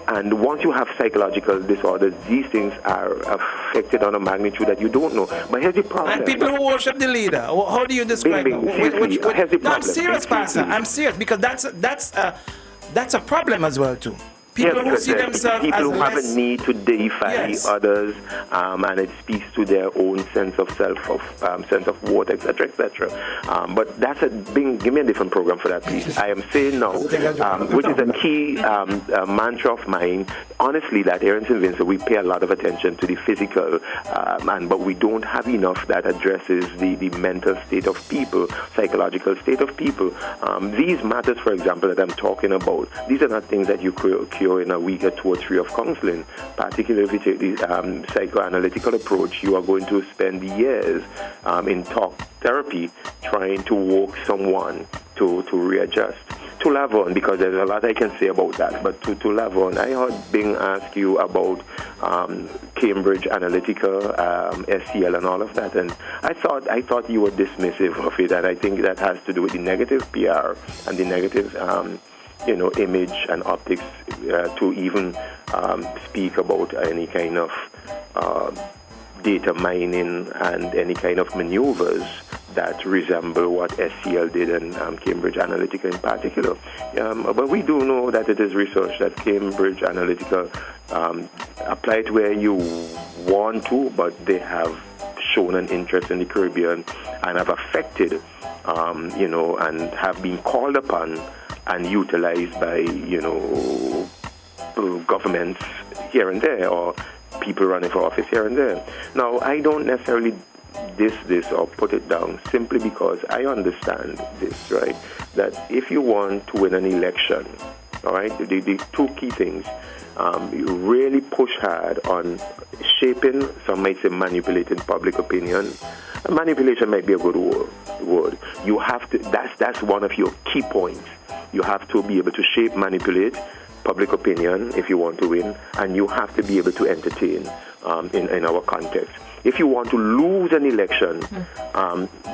And once you have psychological disorders, these things are affected on a magnitude that you don't know. But here's the problem. And people who worship the leader, how do you describe Bing, it? seriously, here's the No, I'm problem. serious, Pastor. I'm serious because that's a problem as well too. People who see themselves people as who have a less... need to deify others, and it speaks to their own sense of self, sense of worth, etc., etc. But that's give me a different program for that, please. I am saying now, which is a key mantra of mine. Honestly, that here in St. Vincent, we pay a lot of attention to the physical, but we don't have enough that addresses the mental state of people, psychological state of people. These matters, for example, that I'm talking about, these are not things that you cure in a week or 2 or 3 of counseling. Particularly if you take the psychoanalytical approach, you are going to spend years in talk therapy trying to work someone to readjust. To Lavon, because there's a lot I can say about that, but to Lavon, I heard Bing ask you about Cambridge Analytica, SCL and all of that, and I thought you were dismissive of it, and I think that has to do with the negative PR and the negative image and optics to even speak about any kind of data mining and any kind of maneuvers that resemble what SCL did and Cambridge Analytica in particular. But we do know that it is research that Cambridge Analytica applied where you want to, but they have shown an interest in the Caribbean and have affected, and have been called upon and utilized by, governments here and there or people running for office here and there. Now, I don't necessarily diss this or put it down simply because I understand this, right? That if you want to win an election, all right, the 2 key things, you really push hard on shaping, some might say manipulating public opinion. Manipulation might be a good word. You have to, that's one of your key points. You have to be able to shape, manipulate public opinion if you want to win, and you have to be able to entertain in our context. If you want to lose an election,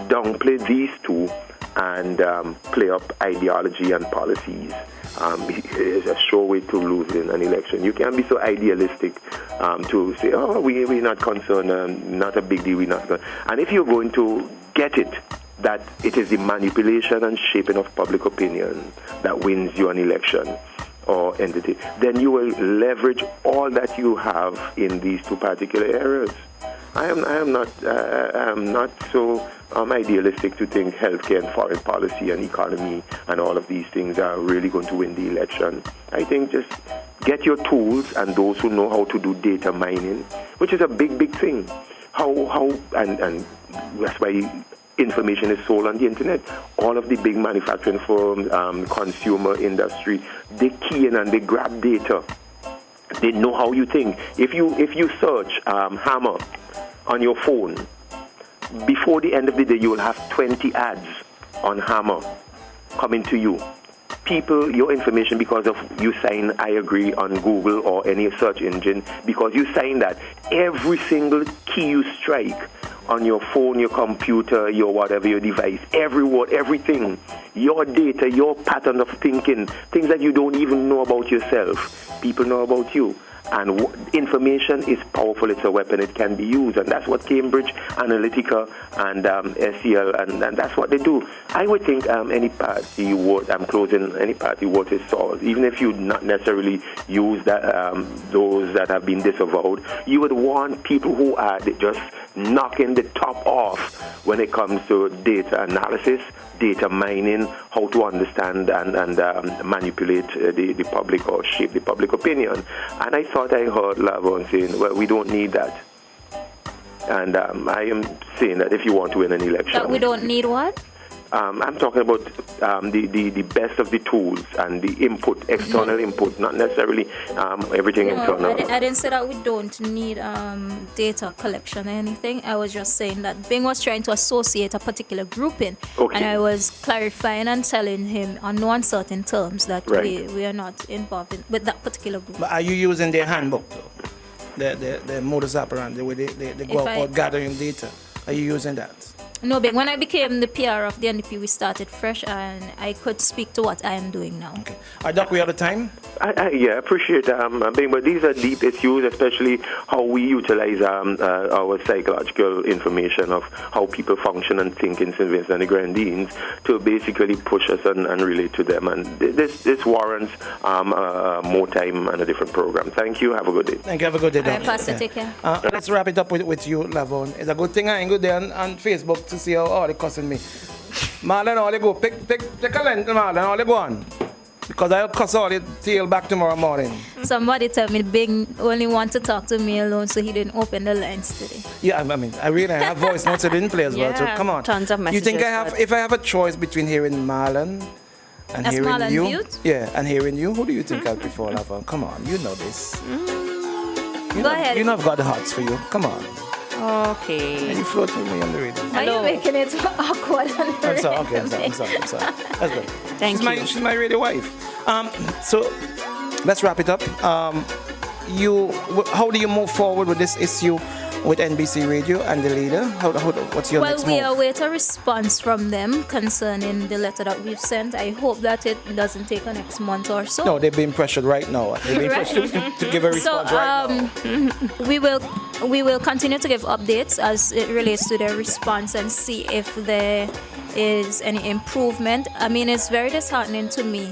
downplay these 2 and play up ideology and policies. Is a sure way to lose in an election. You can't be so idealistic to say, oh, we're not concerned, not a big deal, we're not going. And if you're going to get it, that it is the manipulation and shaping of public opinion that wins you an election or entity, then you will leverage all that you have in these 2 particular areas. I am not so idealistic to think healthcare and foreign policy and economy and all of these things are really going to win the election. I think just get your tools, and those who know how to do data mining, which is a big thing. And that's why information is sold on the internet. All of the big manufacturing firms, consumer industry, they key in and they grab data. They know how you think. If you search hammer on your phone, before the end of the day, you will have 20 ads on hammer coming to you. People, your information, because of you sign I agree on Google or any search engine, because you sign that, every single key you strike on your phone, your computer, your whatever, your device, every word, everything, your data, your pattern of thinking, things that you don't even know about yourself, people know about you. And information is powerful. It's a weapon. It can be used. And that's what Cambridge Analytica and SCL, and that's what they do. I would think any party would, any party worth its salt, even if you not necessarily use that, those that have been disavowed, you would want people who are just knocking the top off when it comes to data analysis, data mining, how to understand and manipulate the public or shape the public opinion. And I thought I heard Lavon saying, well, we don't need that. And I am saying that if you want to win an election... That we don't need what? I'm talking about the best of the tools and the input, external input, not necessarily everything internal. I didn't say that we don't need data collection or anything. I was just saying that Bing was trying to associate a particular grouping. Okay. And I was clarifying and telling him on no uncertain terms that we are not involved with that particular group. But are you using their handbook, though? The modus operandi, the way they go out gathering data? Are you using that? No, but when I became the PR of the NDP, we started fresh, and I could speak to what I am doing now. Okay. Doc, we out of time? I appreciate but these are deep issues, especially how we utilize our psychological information of how people function and think in St. Vincent and the Grenadines to basically push us and relate to them. And this warrants more time and a different program. Thank you. Have a good day. Thank you. Have a good day, Doc. All right, Pastor, take care. Let's wrap it up with you, Lavon. It's a good thing I ain't good there on Facebook to see how they cussing me. Marlon, all they go. Pick a length, Marlon, all they go on. Because I'll cuss all the tail back tomorrow morning. Somebody told me Big only want to talk to me alone, so he didn't open the lines today. Yeah, I mean, I really have voice notes I didn't play as well, so come on. Tons of You think messages, if I have a choice between hearing Marlon and That's hearing Marlon you? Butte? Yeah, and hearing you, who do you think I'll prefer, Lavon? Come on, you know this. Go ahead. You know I've got the hearts for you. Come on. Okay. And you float with me on the radio. Why are you making it awkward on the I'm sorry, okay, radio? I'm sorry. That's good. Thank you. She's my radio wife. So let's wrap it up. How do you move forward with this issue with NBC Radio and the leader? What's your next move? Well, we await a response from them concerning the letter that we've sent. I hope that it doesn't take a next month or so. No, they're being pressured right now. They're being pressured to give a response right now. We will continue to give updates as it relates to their response and see if there is any improvement. I mean, it's very disheartening to me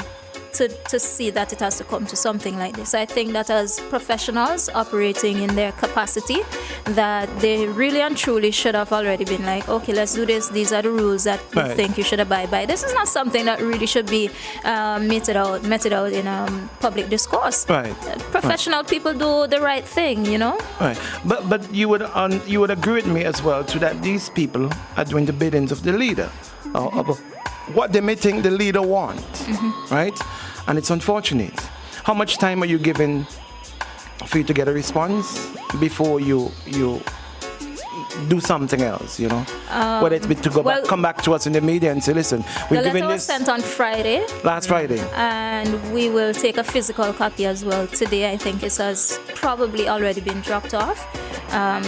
to see that it has to come to something like this. I think that as professionals operating in their capacity, that they really and truly should have already been like, okay, let's do this. These are the rules that we think you should abide by. This is not something that really should be meted out in public discourse. Right. Professional people do the right thing, you know. Right. But you would agree with me as well to that these people are doing the biddings of the leader, of what they may think the leader wants, right? And it's unfortunate. How much time are you given for you to get a response before you do something else, you know? Whether it's to come back to us in the media and say, listen, we've the given letter was this sent on Friday. last Friday. And we will take a physical copy as well today. I think it has probably already been dropped off.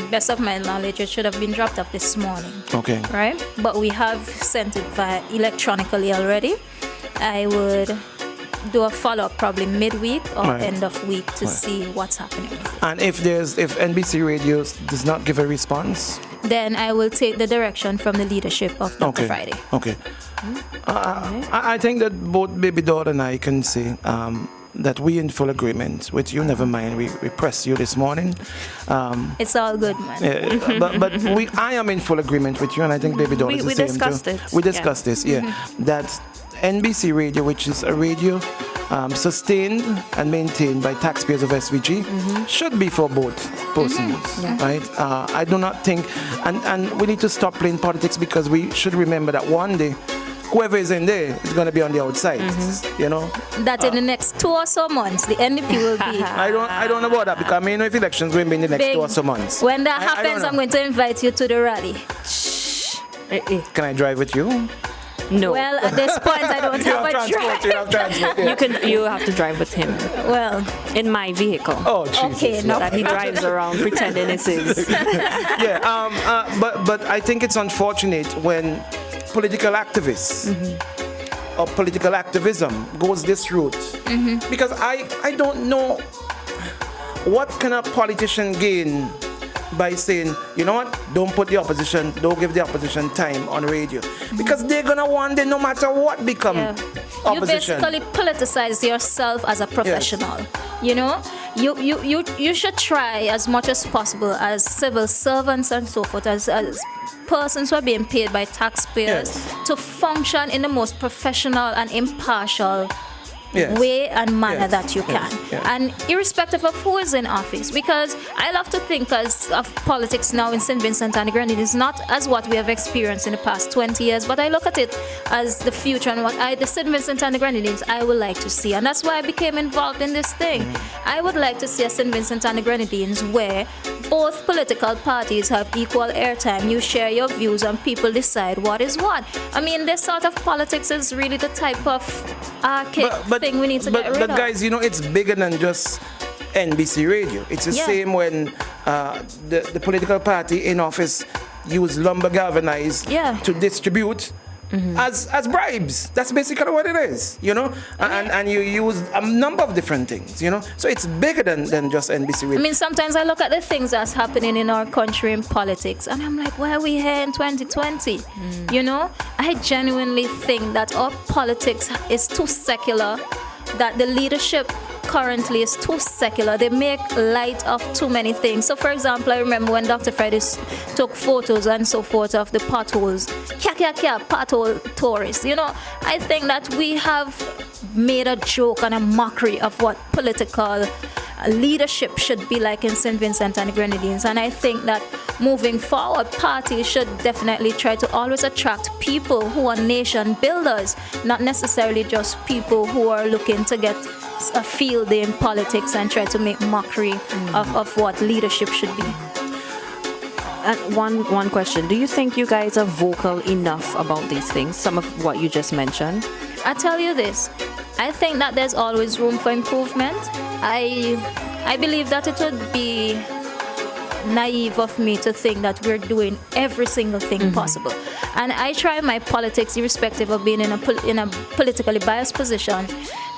Best of my knowledge, it should have been dropped off this morning. Okay. Right? But we have sent it via electronically already. I would do a follow-up probably midweek or end of week to see what's happening. And if NBC Radio does not give a response, then I will take the direction from the leadership of Dr. Friday. Okay. I think that both Baby Doll and I can say that we in full agreement with you. Never mind, we pressed you this morning. It's all good, man. But I am in full agreement with you, and I think Baby Doll is the same too. We discussed this, that NBC Radio, which is a radio sustained and maintained by taxpayers of SVG, should be for both persons, right? I do not think, and we need to stop playing politics, because we should remember that one day, whoever is in there is going to be on the outside, you know? That in the next 2 or so months, the NDP will be. I don't know about that, because I mean, if elections going to be in the next 2 or so months. When that happens, I'm going to invite you to the rally. Can I drive with you? No. Well, at this point, I don't have a transport. You have to drive with him. Well, in my vehicle. Oh, Jesus. Okay, no. That he drives around pretending it's his. But I think it's unfortunate when political activists or political activism goes this route, because I don't know what can a politician gain by saying, you know what, don't give the opposition time on radio, because they're gonna want it no matter what become opposition. You basically politicize yourself as a professional. You know, you should try as much as possible as civil servants and so forth, as persons who are being paid by taxpayers, to function in the most professional and impartial way and manner that you can. And irrespective of who is in office, because I love to think as of politics now in St. Vincent and the Grenadines, not as what we have experienced in the past 20 years, but I look at it as the future and what the St. Vincent and the Grenadines I would like to see. And that's why I became involved in this thing. I would like to see a St. Vincent and the Grenadines where both political parties have equal airtime. You share your views and people decide what is what. I mean, this sort of politics is really the type of archaic thing we need to get rid of. But guys, you know, it's bigger than just NBC Radio. It's the same when the political party in office use lumber galvanized to distribute as bribes. That's basically what it is, you know. And you use a number of different things, you know. So it's bigger than just NBC Radio. I mean, sometimes I look at the things that's happening in our country in politics, and I'm like, why are we here in 2020? You know, I genuinely think that our politics is too secular, that the leadership currently is too secular. They make light of too many things. So, for example, I remember when Dr. Freddy took photos and so forth of the potholes. Pothole tourists. You know, I think that we have made a joke and a mockery of what political leadership should be like in St. Vincent and the Grenadines. And I think that moving forward, parties should definitely try to always attract people who are nation builders, not necessarily just people who are looking to get a field in politics and try to make mockery of what leadership should be. And one question. Do you think you guys are vocal enough about these things? Some of what you just mentioned? I tell you this. I think that there's always room for improvement. I believe that it would be naive of me to think that we're doing every single thing possible. And I try my politics, irrespective of being in a politically biased position,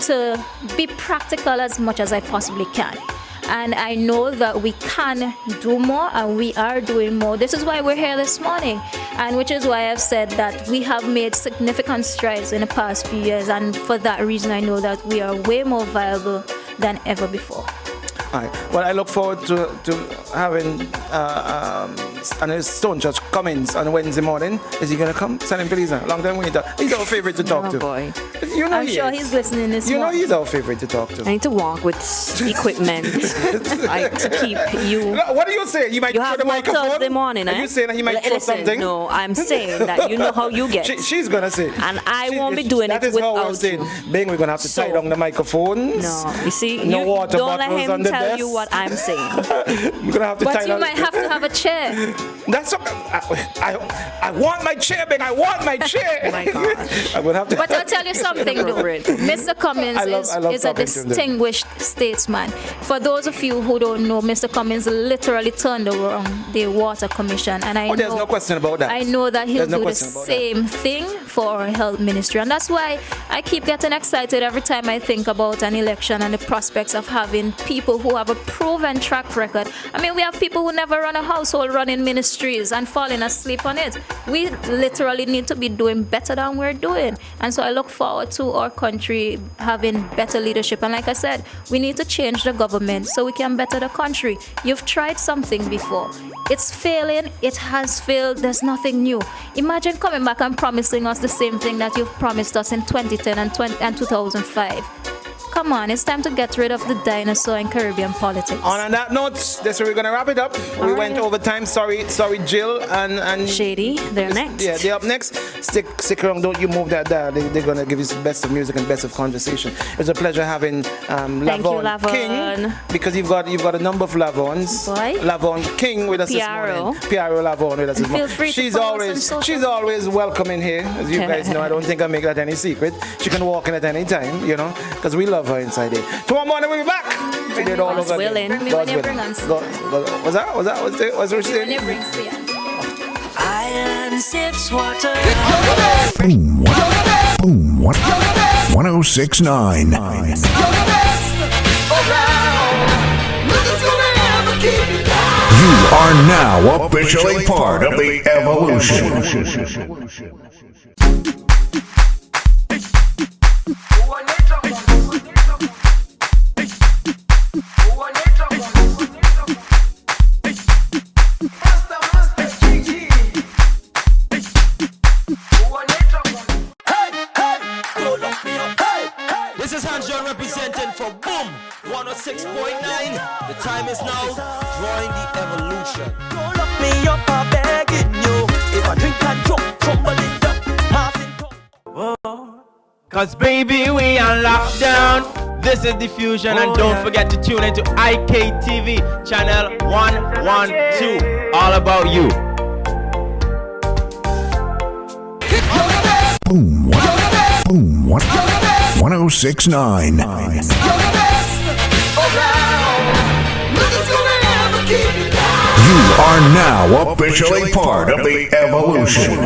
to be practical as much as I possibly can. And I know that we can do more, and we are doing more. This is why we're here this morning, and which is why I've said that we have made significant strides in the past few years, and for that reason I know that we are way more viable than ever before. All right. Well, I look forward to having Stone Church Cummins on Wednesday morning. Is he going to come? Send him, please. Long time waiting. He's our favorite to talk to. Boy. You know I'm sure he's listening this morning. You know he's our favorite to talk to. I need to walk with equipment to keep you. What do you say? You might throw the microphone? Thursday morning, Are you saying that he might throw something? No, I'm saying that you know how you get. She's going to say. And I won't be doing it without you. Bing, we're going to have to tie down the microphones. No, you see, no water don't let bottles him on the tell desk. you what I'm saying. We're gonna have to but you might have to have a chair. That's okay. I want my chair, Ben. I want my chair. Oh my gosh. I'm gonna have to. But I'll tell you something, though. Mr. Cummins is a distinguished statesman. For those of you who don't know, Mr. Cummins literally turned around the Water Commission, and there's no question about that. I know that he'll do the same thing for our health ministry, and that's why I keep getting excited every time I think about an election and the prospects of having people who have a proven track record. I mean, we have people who never run a household running ministries and falling asleep on it. We literally need to be doing better than we're doing. And so I look forward to our country having better leadership. And like I said, we need to change the government so we can better the country. You've tried something before. It's failing. It has failed. There's nothing new. Imagine coming back and promising us the same thing that you've promised us in 2010 and 2005. Come on, it's time to get rid of the dinosaur in Caribbean politics. On that note, that's where we're going to wrap it up. We went over time. Sorry, Jill and Shady. They're next. Yeah, they're up next. Stick around. Don't you move that dial. They're going to give you the best of music and best of conversation. It's a pleasure having Lavon King, because you've got a number of Lavons. Lavon King with us this morning. Piaro Lavon with us this morning. Feel free to she's always welcome in here, as you guys know. I don't think I make that any secret. She can walk in at any time, you know, because we love her inside here. Tomorrow morning we'll be back. We did all over again. God's willing. Was that what we're saying? Iron sips water. Boom. Boom. 1069. You are now officially part of the evolution. This is Hans John representing for Boom 106.9. The time is now drawing the evolution. Don't lock me up, I'm begging you. If I drink and drop, somebody dump half in. Cause baby, we on lockdown. This is Diffusion, and don't forget to tune into IKTV channel 112. All about you. Boom. Boom. 1069. You You are now officially part of the evolution.